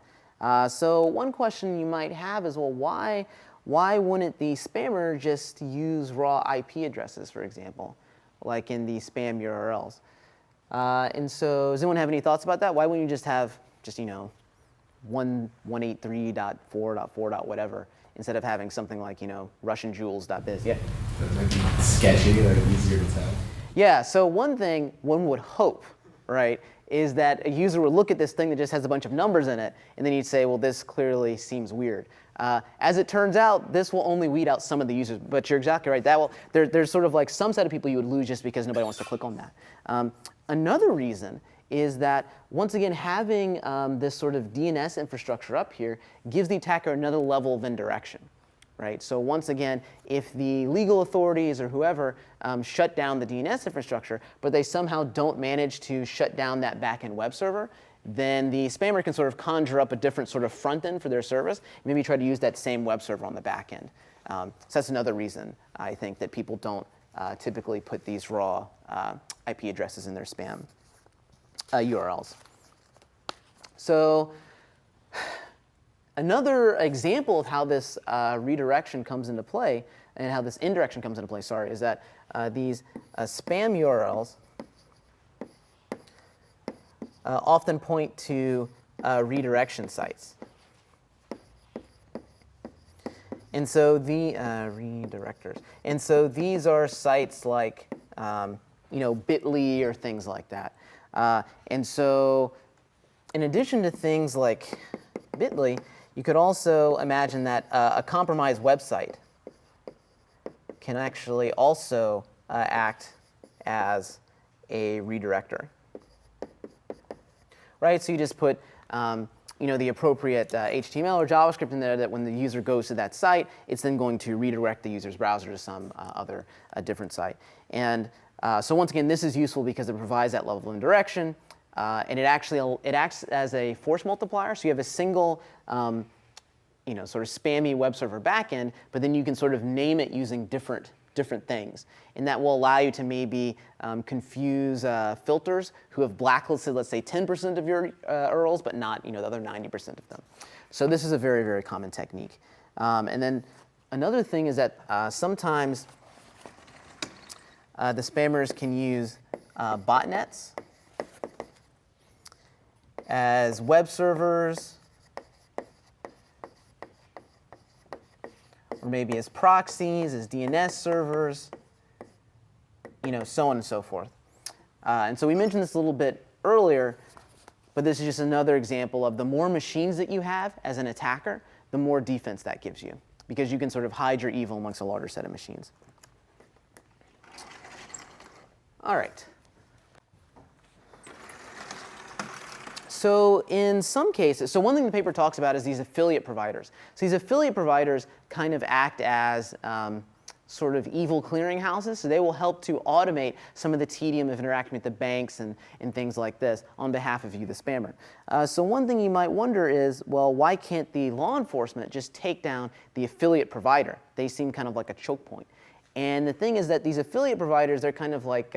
So one question you might have is, well, why wouldn't the spammer just use raw IP addresses, for example, like in the spam URLs? And so does anyone have any thoughts about that? Why wouldn't you just have 183.4.4. whatever, instead of having something like RussianJewels.biz? Yeah. That might be sketchy, like easier to tell. Yeah, so one thing one would hope, right, is that a user would look at this thing that just has a bunch of numbers in it, and then you'd say, well, this clearly seems weird. As it turns out, this will only weed out some of the users, but you're exactly right. There's sort of like some set of people you would lose just because nobody wants to click on that. Another reason is that, once again, having this sort of DNS infrastructure up here gives the attacker another level of indirection. Right? So once again, if the legal authorities or whoever shut down the DNS infrastructure, but they somehow don't manage to shut down that backend web server, then the spammer can sort of conjure up a different sort of front end for their service, maybe try to use that same web server on the back end. So that's another reason, I think, that people don't typically put these raw IP addresses in their spam URLs. So another example of how this redirection comes into play, and how this indirection comes into play, is that these spam URLs often point to redirection sites. And so the redirectors. And so these are sites like Bitly or things like that. And so in addition to things like Bitly, you could also imagine that a compromised website can actually also act as a redirector. Right? So you just put the appropriate HTML or JavaScript in there that when the user goes to that site, it's then going to redirect the user's browser to some other different site. And so once again, this is useful because it provides that level of indirection, and it acts as a force multiplier. So you have a single sort of spammy web server backend, but then you can sort of name it using different things. And that will allow you to maybe confuse filters who have blacklisted, let's say, 10% of your URLs, but not the other 90% of them. So this is a very, very common technique. And then another thing is that sometimes the spammers can use botnets as web servers, or maybe as proxies, as DNS servers, so on and so forth. And so we mentioned this a little bit earlier, but this is just another example of the more machines that you have as an attacker, the more defense that gives you, because you can sort of hide your evil amongst a larger set of machines. All right. So in some cases, so one thing the paper talks about is these affiliate providers. So these affiliate providers kind of act as sort of evil clearinghouses. So they will help to automate some of the tedium of interacting with the banks and things like this on behalf of you, the spammer. So one thing you might wonder is, well, why can't the law enforcement just take down the affiliate provider? They seem kind of like a choke point. And the thing is that these affiliate providers, they're kind of like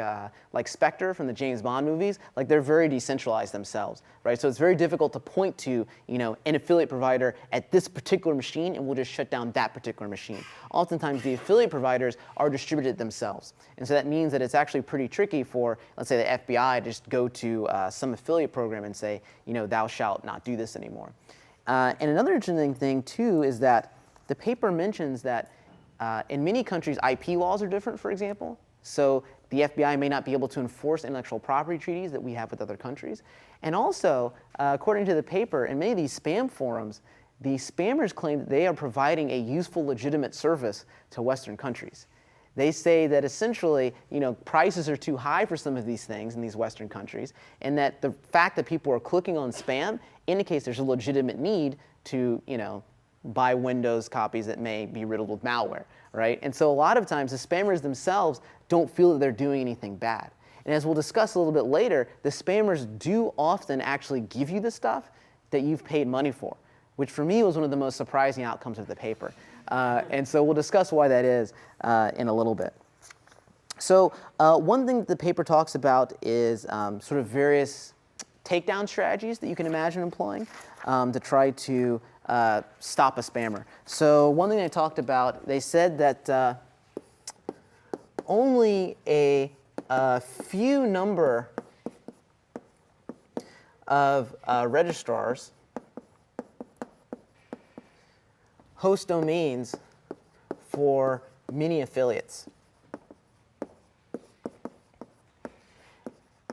Spectre from the James Bond movies. Like, they're very decentralized themselves, right? So it's very difficult to point to, an affiliate provider at this particular machine, and we'll just shut down that particular machine. Oftentimes, the affiliate providers are distributed themselves. And so that means that it's actually pretty tricky for, let's say, the FBI to just go to some affiliate program and say, thou shalt not do this anymore. And another interesting thing, too, is that the paper mentions that in many countries, IP laws are different, for example. So the FBI may not be able to enforce intellectual property treaties that we have with other countries. And also, according to the paper, in many of these spam forums, the spammers claim that they are providing a useful, legitimate service to Western countries. They say that essentially, prices are too high for some of these things in these Western countries, and that the fact that people are clicking on spam indicates there's a legitimate need to, buy Windows copies that may be riddled with malware, right? And so a lot of times the spammers themselves don't feel that they're doing anything bad. And as we'll discuss a little bit later, the spammers do often actually give you the stuff that you've paid money for, which for me was one of the most surprising outcomes of the paper. And so we'll discuss why that is in a little bit. So one thing that the paper talks about is sort of various takedown strategies that you can imagine employing to try to stop a spammer. So one thing they talked about, they said that only a few number of registrars host domains for many affiliates.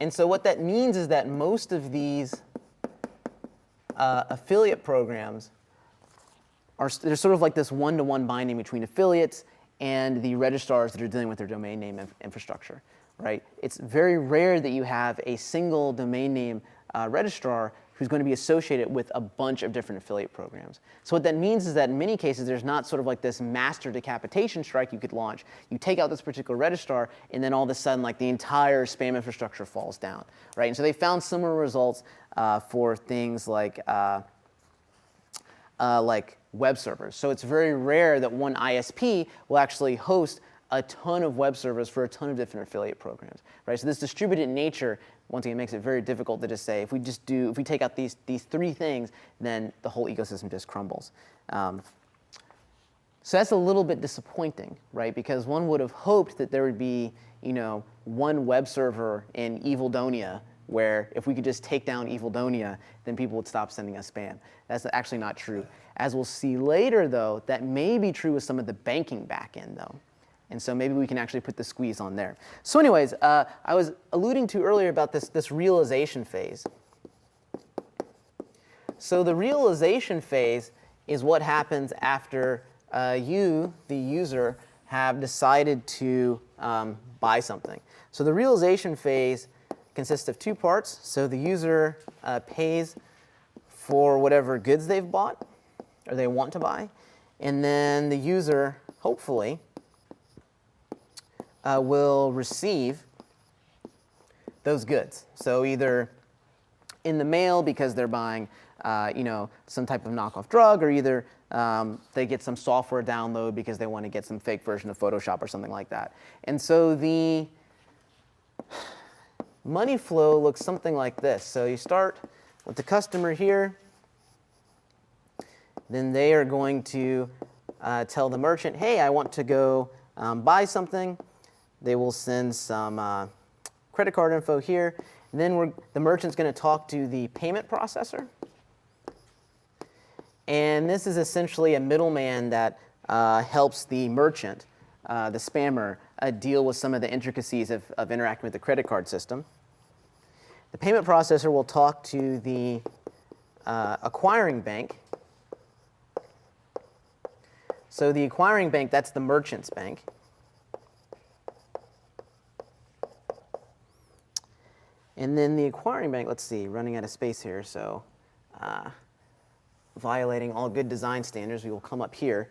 And so what that means is that most of these affiliate programs there's sort of like this one-to-one binding between affiliates and the registrars that are dealing with their domain name infrastructure, right? It's very rare that you have a single domain name registrar who's going to be associated with a bunch of different affiliate programs. So what that means is that in many cases, there's not sort of like this master decapitation strike you could launch. You take out this particular registrar, and then all of a sudden, like, the entire spam infrastructure falls down, right? And so they found similar results for things like web servers. So it's very rare that one ISP will actually host a ton of web servers for a ton of different affiliate programs, right? So this distributed nature, once again, makes it very difficult to just say, if we take out these three things, then the whole ecosystem just crumbles. So that's a little bit disappointing, right? Because one would have hoped that there would be, one web server in Evildonia, where if we could just take down Evildonia, then people would stop sending us spam. That's actually not true. As we'll see later, though, that may be true with some of the banking backend, though. And so maybe we can actually put the squeeze on there. So anyways, I was alluding to earlier about this realization phase. So the realization phase is what happens after you, the user, have decided to buy something. So the realization phase consists of two parts. So the user pays for whatever goods they've bought or they want to buy. And then the user, hopefully, will receive those goods. So either in the mail because they're buying some type of knockoff drug, or either they get some software download because they want to get some fake version of Photoshop or something like that. And so the money flow looks something like this. So you start with the customer here. Then they are going to tell the merchant, hey, I want to go buy something. They will send some credit card info here. And then the merchant's going to talk to the payment processor. And this is essentially a middleman that helps the merchant, the spammer, deal with some of the intricacies of interacting with the credit card system. The payment processor will talk to the acquiring bank. So the acquiring bank, that's the merchant's bank. And then the acquiring bank, let's see, running out of space here, so violating all good design standards, we will come up here.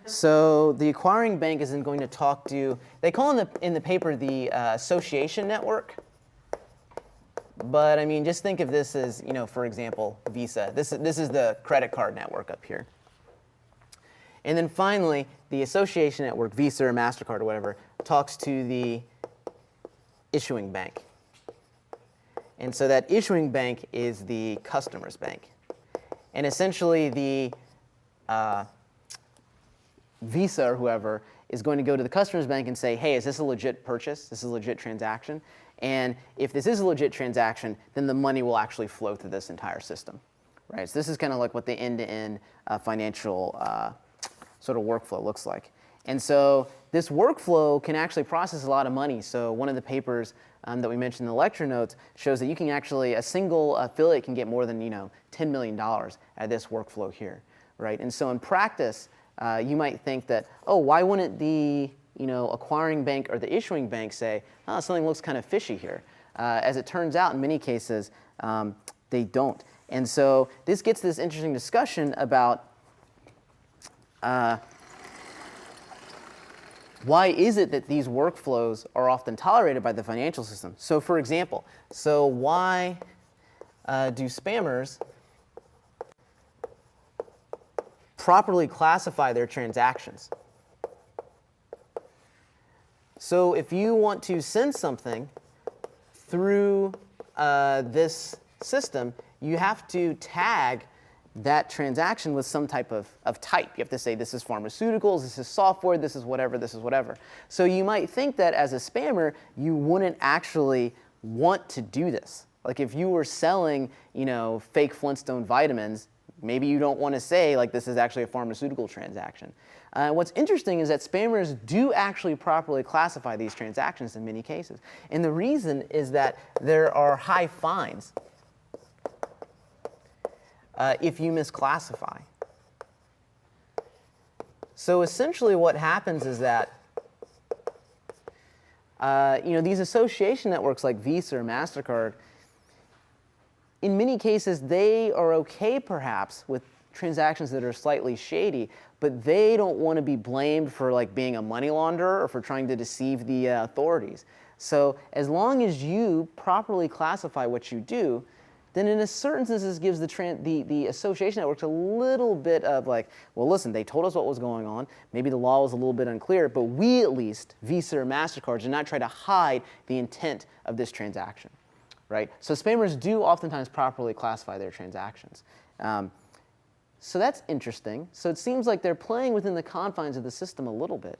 So the acquiring bank is then going to talk to, they call in the paper the association network. But I mean, just think of this as, for example, Visa. This is the credit card network up here. And then finally, the association network, Visa or MasterCard or whatever, talks to the issuing bank. And so that issuing bank is the customer's bank. And essentially, the Visa or whoever is going to go to the customer's bank and say, hey, is this a legit purchase? This is a legit transaction? And if this is a legit transaction, then the money will actually flow through this entire system. Right? So this is kind of like what the end-to-end financial sort of workflow looks like. And so this workflow can actually process a lot of money. So one of the papers that we mentioned in the lecture notes shows that you can actually, a single affiliate can get more than $10 million out of this workflow here, right? And so in practice, you might think that, oh, why wouldn't the acquiring bank or the issuing bank say, oh, something looks kind of fishy here? As it turns out, in many cases, they don't. And so this gets this interesting discussion about why is it that these workflows are often tolerated by the financial system? So for example, why do spammers properly classify their transactions? So if you want to send something through this system, you have to tag that transaction with some type of type. You have to say, this is pharmaceuticals, this is software, this is whatever, this is whatever. So you might think that as a spammer, you wouldn't actually want to do this. Like if you were selling, fake Flintstone vitamins, maybe you don't want to say, like, this is actually a pharmaceutical transaction. What's interesting is that spammers do actually properly classify these transactions in many cases. And the reason is that there are high fines if you misclassify. So essentially what happens is that these association networks like Visa or MasterCard, in many cases, they are okay perhaps with transactions that are slightly shady, but they don't want to be blamed for like being a money launderer or for trying to deceive the authorities. So as long as you properly classify what you do, then in a certain sense this gives the association networks a little bit of like, well, listen, they told us what was going on. Maybe the law was a little bit unclear, but we at least, Visa or MasterCard, did not try to hide the intent of this transaction. Right? So spammers do oftentimes properly classify their transactions. So that's interesting. So it seems like they're playing within the confines of the system a little bit.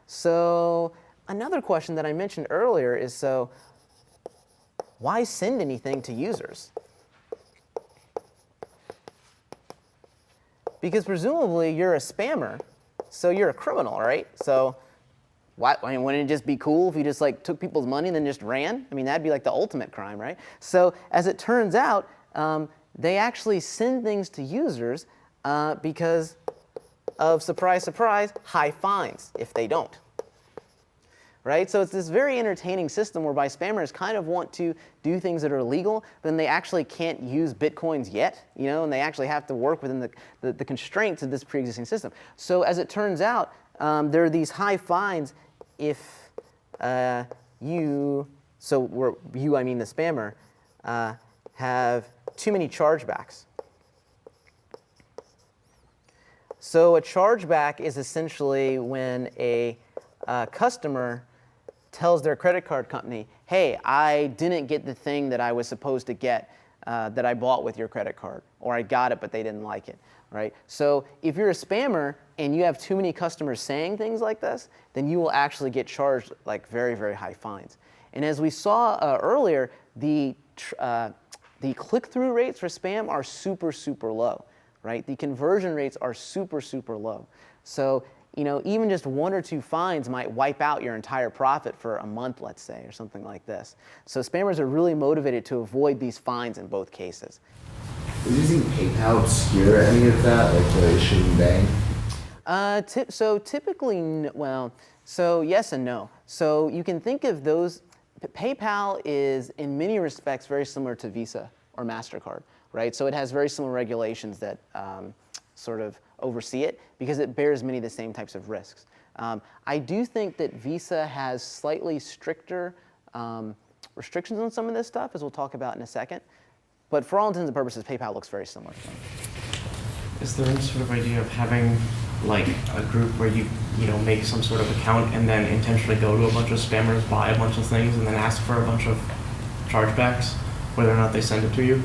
So another question that I mentioned earlier is, so why send anything to users? Because presumably you're a spammer, so you're a criminal, right? So wouldn't it just be cool if you just like took people's money and then just ran? I mean, that'd be like the ultimate crime, right? So as it turns out, they actually send things to users because of, surprise, surprise, high fines if they don't. right? So it's this very entertaining system whereby spammers kind of want to do things that are illegal, but then they actually can't use Bitcoins yet, and they actually have to work within the constraints of this pre-existing system. So as it turns out, there are these high fines if you, I mean the spammer, have too many chargebacks. So a chargeback is essentially when a customer tells their credit card company, hey, I didn't get the thing that I was supposed to get that I bought with your credit card, or I got it but they didn't like it, right? So if you're a spammer and you have too many customers saying things like this, then you will actually get charged like very, very high fines. And as we saw earlier, the click-through rates for spam are super, super low, right? The conversion rates are super, super low. So even just 1 or 2 fines might wipe out your entire profit for a month, let's say, or something like this. So spammers are really motivated to avoid these fines in both cases. Is using PayPal obscure any of that, like the issuing bank? So typically, so yes and no. So you can think of those, PayPal is in many respects very similar to Visa or MasterCard, right? So it has very similar regulations that sort of oversee it because it bears many of the same types of risks. I do think that Visa has slightly stricter restrictions on some of this stuff, as we'll talk about in a second. But for all intents and purposes, PayPal looks very similar to them. Is there any sort of idea of having like a group where you make some sort of account and then intentionally go to a bunch of spammers, buy a bunch of things, and then ask for a bunch of chargebacks, whether or not they send it to you?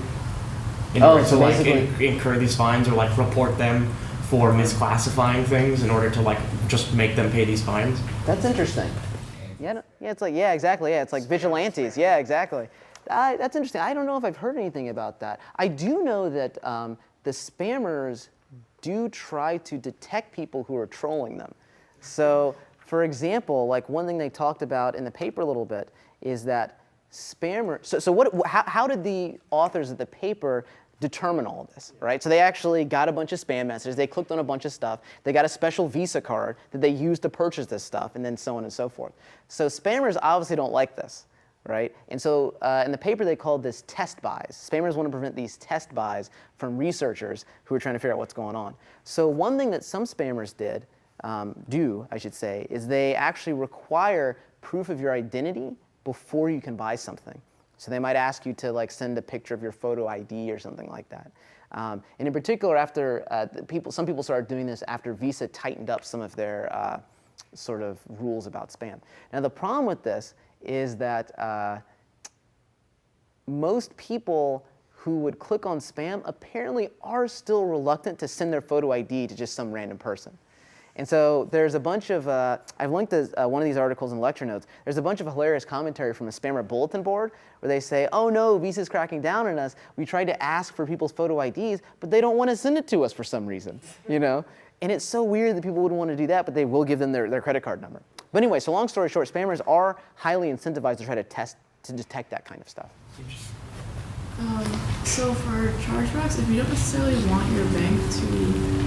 In order to like incur these fines or like report them for misclassifying things in order to like just make them pay these fines? That's interesting. Yeah, it's like, yeah, exactly. Yeah, it's like vigilantes. Yeah, exactly. That's interesting. I don't know if I've heard anything about that. I do know that the spammers do try to detect people who are trolling them. So, for example, like one thing they talked about in the paper a little bit is that how did the authors of the paper determine all of this, right? So they actually got a bunch of spam messages, they clicked on a bunch of stuff, they got a special Visa card that they used to purchase this stuff, and then so on and so forth. So spammers obviously don't like this, right? And so in the paper they called this test buys. Spammers want to prevent these test buys from researchers who are trying to figure out what's going on. So one thing that some spammers I should say, is they actually require proof of your identity before you can buy something. So they might ask you to like send a picture of your photo ID or something like that. And in particular, after some people started doing this after Visa tightened up some of their sort of rules about spam. Now the problem with this is that most people who would click on spam apparently are still reluctant to send their photo ID to just some random person. And so there's a bunch of, I've linked one of these articles in lecture notes. There's a bunch of hilarious commentary from a spammer bulletin board where they say, oh no, Visa's cracking down on us. We tried to ask for people's photo IDs, but they don't want to send it to us for some reason, And it's so weird that people wouldn't want to do that, but they will give them their credit card number. But anyway, so long story short, spammers are highly incentivized to try to detect that kind of stuff. So for chargebacks, if you don't necessarily want your bank to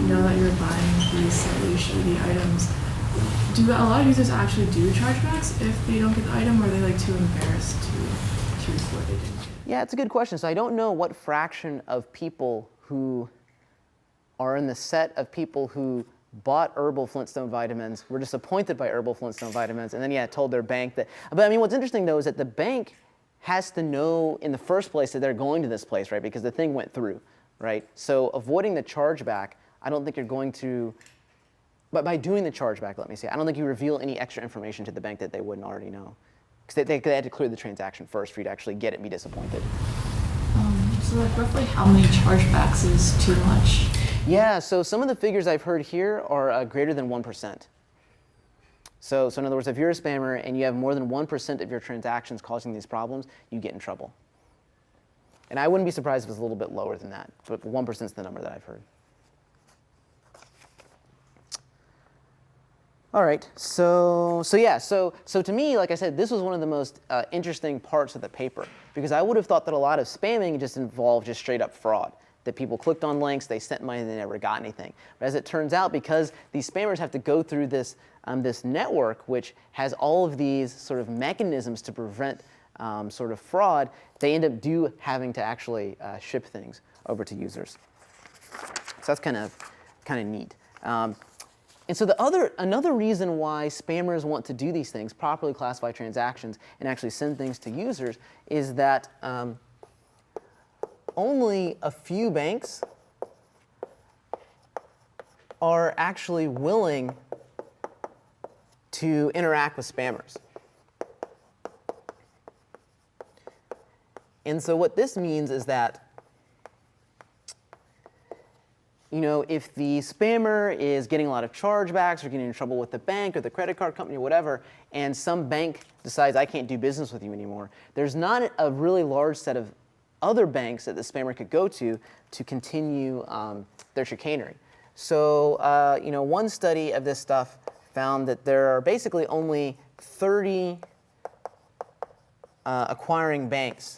know that you're buying these slightly shady items, do a lot of users actually do chargebacks if they don't get the item, or are they like too embarrassed to report they didn't get it? Yeah, it's a good question. So I don't know what fraction of people who are in the set of people who bought Herbal Flintstone vitamins, were disappointed by Herbal Flintstone vitamins, and then told their bank that. But I mean, what's interesting though is that the bank has to know in the first place that they're going to this place, right? Because the thing went through, right? So avoiding the chargeback, I don't think you're going to, but by doing the chargeback, let me say, I don't think you reveal any extra information to the bank that they wouldn't already know. Because they had to clear the transaction first for you to actually get it and be disappointed. So like roughly how many chargebacks is too much? Yeah, so some of the figures I've heard here are greater than 1%. So in other words, if you're a spammer and you have more than 1% of your transactions causing these problems, you get in trouble. And I wouldn't be surprised if it was a little bit lower than that, but 1% is the number that I've heard. All right, so to me, like I said, this was one of the most interesting parts of the paper, because I would have thought that a lot of spamming just involved just straight up fraud. that people clicked on links, they sent money, they never got anything. But as it turns out, because these spammers have to go through this, this network, which has all of these sort of mechanisms to prevent sort of fraud, they end up having to actually ship things over to users. So that's kind of neat. And so another reason why spammers want to do these things, properly classify transactions, and actually send things to users, is that only a few banks are actually willing to interact with spammers. And so what this means is that, if the spammer is getting a lot of chargebacks or getting in trouble with the bank or the credit card company or whatever, and some bank decides, I can't do business with you anymore, there's not a really large set of other banks that the spammer could go to continue their chicanery. So, one study of this stuff found that there are basically only 30 acquiring banks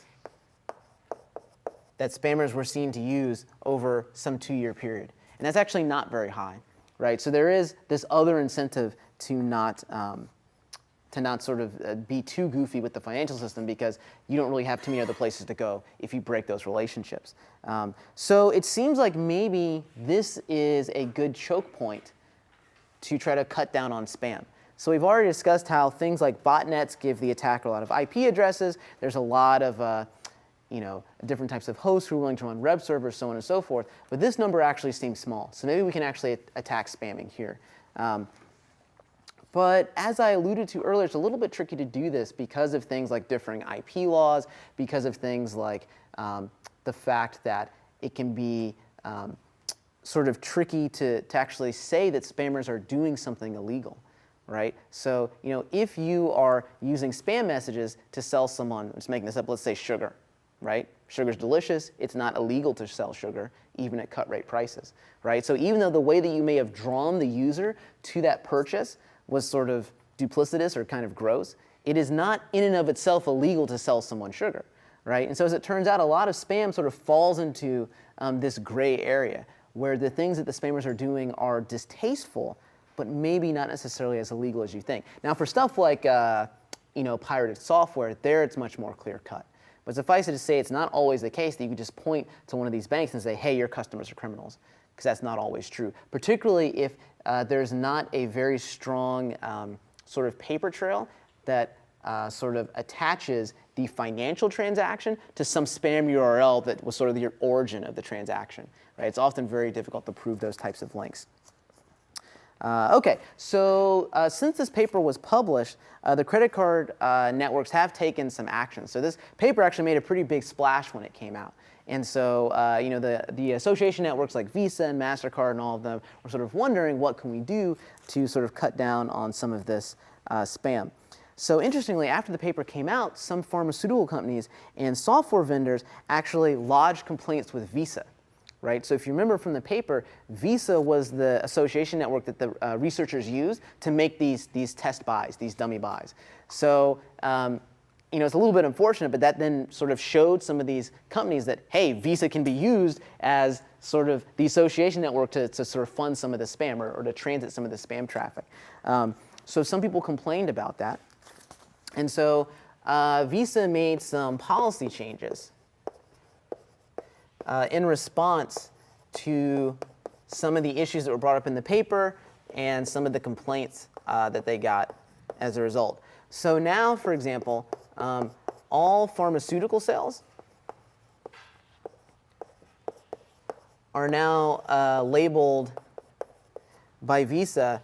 that spammers were seen to use over some 2-year period. And that's actually not very high, right? So there is this other incentive to not sort of be too goofy with the financial system, because you don't really have too many other places to go if you break those relationships. So it seems like maybe this is a good choke point to try to cut down on spam. So we've already discussed how things like botnets give the attacker a lot of IP addresses. There's a lot of different types of hosts who are willing to run web servers, so on and so forth. But this number actually seems small. So maybe we can actually attack spamming here. But as I alluded to earlier, it's a little bit tricky to do this because of things like differing IP laws, because of things like the fact that it can be sort of tricky to actually say that spammers are doing something illegal, right? So if you are using spam messages to sell someone, I'm just making this up, let's say sugar, right? Sugar's delicious. It's not illegal to sell sugar, even at cut rate prices, right? So even though the way that you may have drawn the user to that purchase was sort of duplicitous or kind of gross, it is not in and of itself illegal to sell someone sugar, right? And so as it turns out, a lot of spam sort of falls into this gray area where the things that the spammers are doing are distasteful, but maybe not necessarily as illegal as you think. Now for stuff like pirated software, there it's much more clear cut. But suffice it to say, it's not always the case that you can just point to one of these banks and say, hey, your customers are criminals, because that's not always true, particularly if there's not a very strong sort of paper trail that sort of attaches the financial transaction to some spam URL that was sort of the origin of the transaction, right? It's often very difficult to prove those types of links. Okay, so since this paper was published, the credit card networks have taken some action. So this paper actually made a pretty big splash when it came out. And so the association networks like Visa and MasterCard and all of them were sort of wondering, what can we do to sort of cut down on some of this spam? So interestingly, after the paper came out, some pharmaceutical companies and software vendors actually lodged complaints with Visa. Right? So if you remember from the paper, Visa was the association network that the researchers used to make these test buys, these dummy buys. So it's a little bit unfortunate, but that then sort of showed some of these companies that, hey, Visa can be used as sort of the association network to sort of fund some of the spam or to transit some of the spam traffic. So some people complained about that. And so Visa made some policy changes in response to some of the issues that were brought up in the paper and some of the complaints that they got as a result. So now, for example, all pharmaceutical sales are now labeled by Visa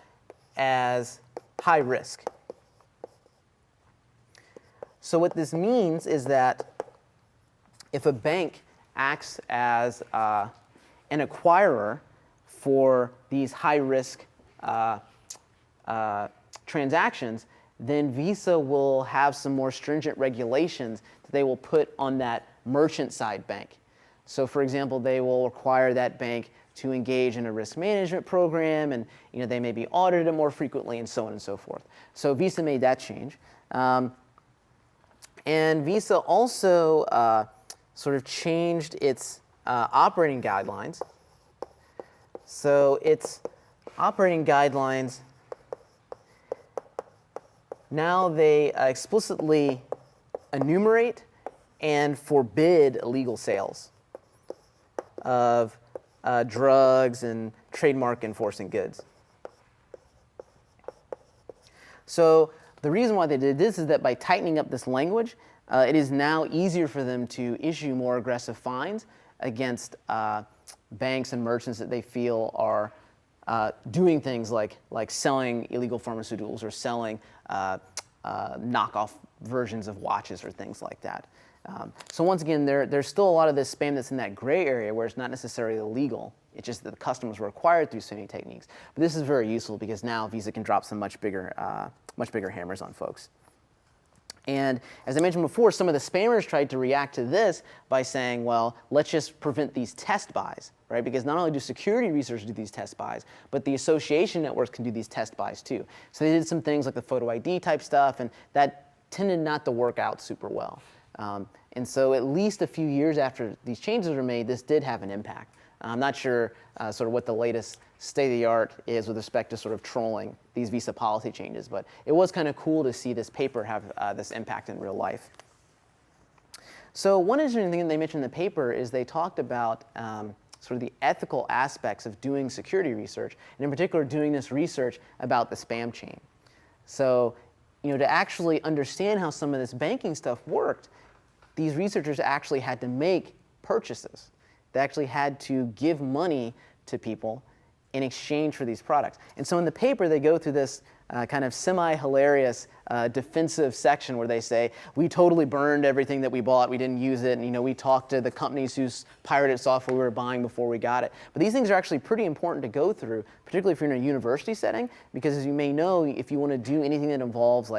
as high risk. So what this means is that if a bank acts as an acquirer for these high-risk transactions, then Visa will have some more stringent regulations that they will put on that merchant-side bank. So for example, they will require that bank to engage in a risk management program, and they may be audited more frequently, and so on and so forth. So Visa made that change. And Visa also sort of changed its operating guidelines. So its operating guidelines, now they explicitly enumerate and forbid illegal sales of drugs and trademark enforcing goods. So the reason why they did this is that by tightening up this language, it is now easier for them to issue more aggressive fines against banks and merchants that they feel are doing things like selling illegal pharmaceuticals or selling knockoff versions of watches or things like that. So once again, there's still a lot of this spam that's in that gray area where it's not necessarily illegal. It's just that the customers were acquired through spamming techniques. But this is very useful because now Visa can drop some much bigger hammers on folks. And as I mentioned before, some of the spammers tried to react to this by saying, well, let's just prevent these test buys, right? Because not only do security researchers do these test buys, but the association networks can do these test buys too. So they did some things like the photo ID type stuff, and that tended not to work out super well. And so at least a few years after these changes were made, this did have an impact. I'm not sure sort of what the latest state of the art is with respect to sort of trolling these Visa policy changes, but it was kind of cool to see this paper have this impact in real life. So one interesting thing that they mentioned in the paper is they talked about sort of the ethical aspects of doing security research, and in particular doing this research about the spam chain. So, to actually understand how some of this banking stuff worked, these researchers actually had to make purchases. They actually had to give money to people in exchange for these products. And so in the paper, they go through this kind of semi-hilarious defensive section where they say, we totally burned everything that we bought, we didn't use it, and we talked to the companies whose pirated software we were buying before we got it. But these things are actually pretty important to go through, particularly if you're in a university setting, because as you may know, if you want to do anything that involves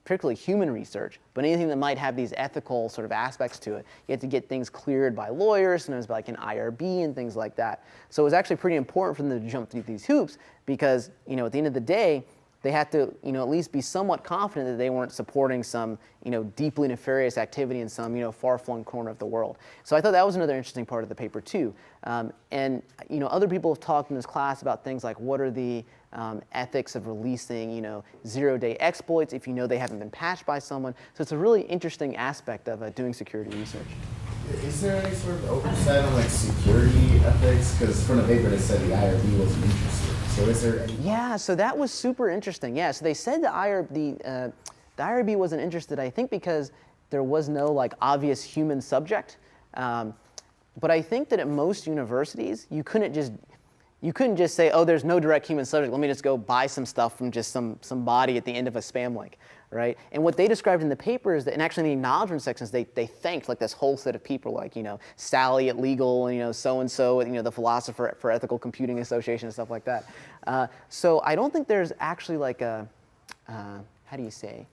particularly human research, but anything that might have these ethical sort of aspects to it, you have to get things cleared by lawyers, sometimes by like an IRB and things like that. So it was actually pretty important for them to jump through these hoops because, at the end of the day, they had to, at least be somewhat confident that they weren't supporting some, deeply nefarious activity in some, far-flung corner of the world. So I thought that was another interesting part of the paper too. And, other people have talked in this class about things like what are the ethics of releasing, zero-day exploits if they haven't been patched by someone. So it's a really interesting aspect of doing security research. Is there any sort of oversight on security ethics? Because from the paper they said the IRB wasn't interested. So is there any? Yeah, so that was super interesting. Yeah, so they said the IRB wasn't interested, I think because there was no obvious human subject. But I think that at most universities, you couldn't just say, oh, there's no direct human subject. Let me just go buy some stuff from just some body at the end of a spam link, right? And what they described in the paper is that, and actually in the acknowledgement sections, they thanked this whole set of people, Sally at Legal, so-and-so at, the Philosopher for Ethical Computing Association and stuff like that. So I don't think there's actually how do you say?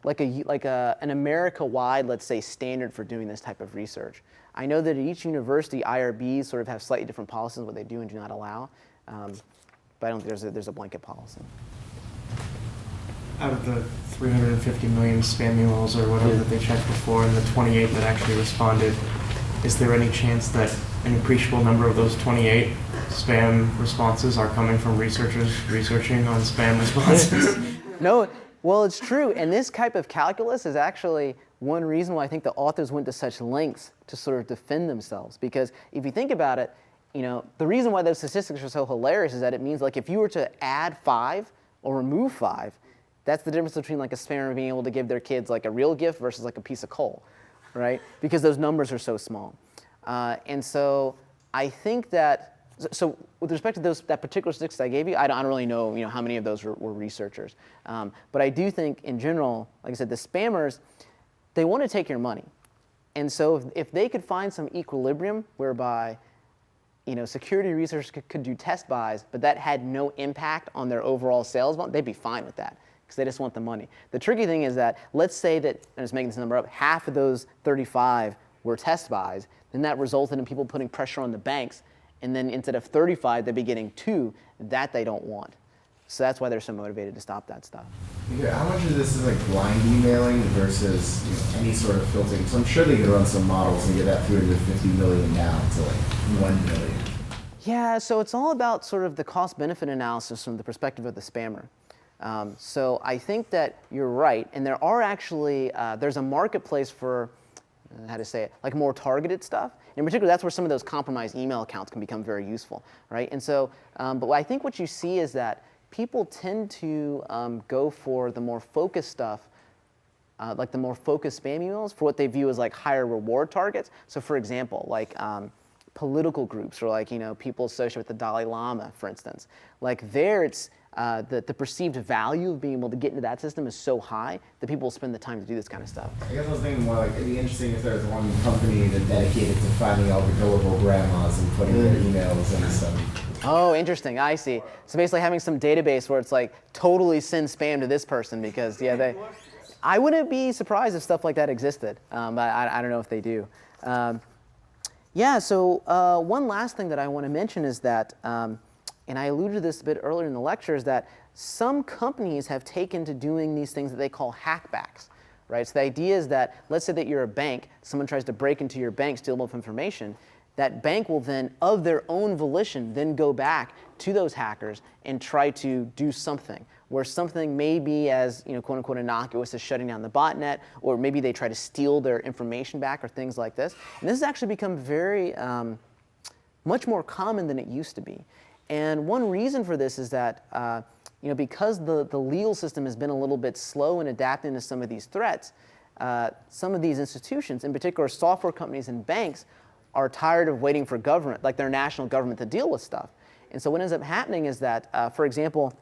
An America-wide, let's say, standard for doing this type of research. I know that at each university, IRBs sort of have slightly different policies on what they do and do not allow, but I don't think there's a blanket policy. Out of the 350 million spam emails or whatever that they checked before and the 28 that actually responded, is there any chance that an appreciable number of those 28 spam responses are coming from researchers researching on spam responses? No. Well, it's true, and this type of calculus is actually one reason why I think the authors went to such lengths to sort of defend themselves. Because if you think about it, the reason why those statistics are so hilarious is that it means if you were to add 5 or remove 5, that's the difference between a spammer being able to give their kids a real gift versus a piece of coal, right? Because those numbers are so small. And so I think that. So with respect to that particular statistics I gave you, I don't really know, how many of those were researchers. But I do think in general, like I said, the spammers, they want to take your money. And so if they could find some equilibrium whereby, security researchers could do test buys, but that had no impact on their overall sales volume, they'd be fine with that because they just want the money. The tricky thing is that, let's say that, I'm just making this number up, half of those 35 were test buys, then that resulted in people putting pressure on the banks. And then instead of 35, they'd be getting 2. That they don't want. So that's why they're so motivated to stop that stuff. Yeah, how much of this is like blind emailing versus any sort of filtering? So I'm sure they could run some models and get that 350 million down to like 1 million. Yeah, so it's all about sort of the cost-benefit analysis from the perspective of the spammer. So I think that you're right, and there are actually, there's a marketplace for, how to say it, like more targeted stuff. In particular, that's where some of those compromised email accounts can become very useful, right? And so, but I think what you see is that people tend to go for the more focused stuff, like the more focused spam emails for what they view as like higher reward targets. So for example, like political groups or like, people associated with the Dalai Lama, for instance. Like there it's, the perceived value of being able to get into that system is so high that people will spend the time to do this kind of stuff. I guess I was thinking more like it'd be interesting if there was one company that dedicated to finding all the gullible grandmas and putting their emails and stuff. Oh, interesting. I see. So basically having some database where it's like totally send spam to this person because, yeah, I wouldn't be surprised if stuff like that existed. But I don't know if they do. Yeah, so one last thing that I want to mention is that, and I alluded to this a bit earlier in the lecture, is that some companies have taken to doing these things that they call hackbacks. Right? So the idea is that, let's say that you're a bank, someone tries to break into your bank, steal enough information, that bank will then, of their own volition, then go back to those hackers and try to do something, where something may be as, quote unquote innocuous as shutting down the botnet, or maybe they try to steal their information back or things like this. And this has actually become very, much more common than it used to be. And one reason for this is that, because the legal system has been a little bit slow in adapting to some of these threats, some of these institutions, in particular software companies and banks, are tired of waiting for government, like their national government, to deal with stuff. And so what ends up happening is that, for example,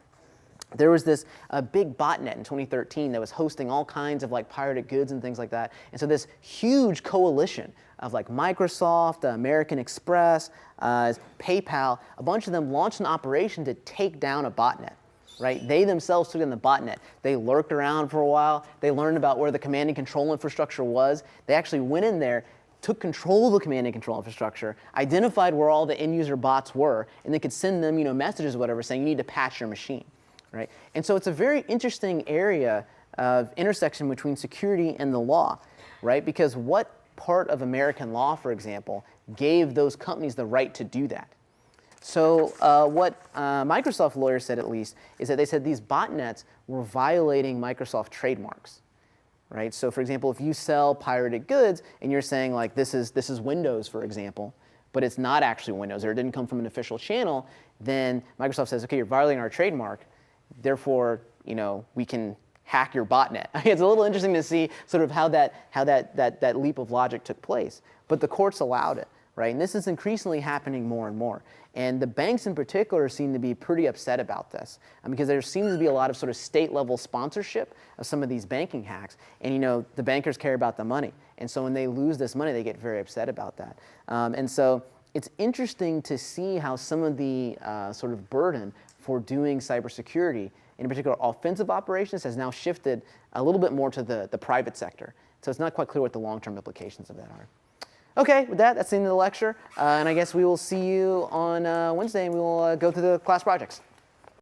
there was this big botnet in 2013 that was hosting all kinds of like pirated goods and things like that. And so this huge coalition of like Microsoft, American Express, PayPal, a bunch of them launched an operation to take down a botnet. Right? They themselves took in the botnet. They lurked around for a while. They learned about where the command and control infrastructure was. They actually went in there, took control of the command and control infrastructure, identified where all the end user bots were, and they could send them, messages or whatever saying you need to patch your machine, right? And so it's a very interesting area of intersection between security and the law, right? Because what part of American law, for example, gave those companies the right to do that? So what Microsoft lawyers said, at least, is that they said these botnets were violating Microsoft trademarks. Right? So for example, if you sell pirated goods and you're saying like this is Windows, for example, but it's not actually Windows or it didn't come from an official channel, then Microsoft says, okay, you're violating our trademark, therefore, we can hack your botnet. It's a little interesting to see sort of how that leap of logic took place. But the courts allowed it, right? And this is increasingly happening more and more. And the banks in particular seem to be pretty upset about this because there seems to be a lot of sort of state-level sponsorship of some of these banking hacks. And the bankers care about the money. And so when they lose this money, they get very upset about that. And so it's interesting to see how some of the sort of burden for doing cybersecurity, in particular offensive operations, has now shifted a little bit more to the private sector. So it's not quite clear what the long-term implications of that are. Okay, with that, that's the end of the lecture. And I guess we will see you on Wednesday, and we will go through the class projects.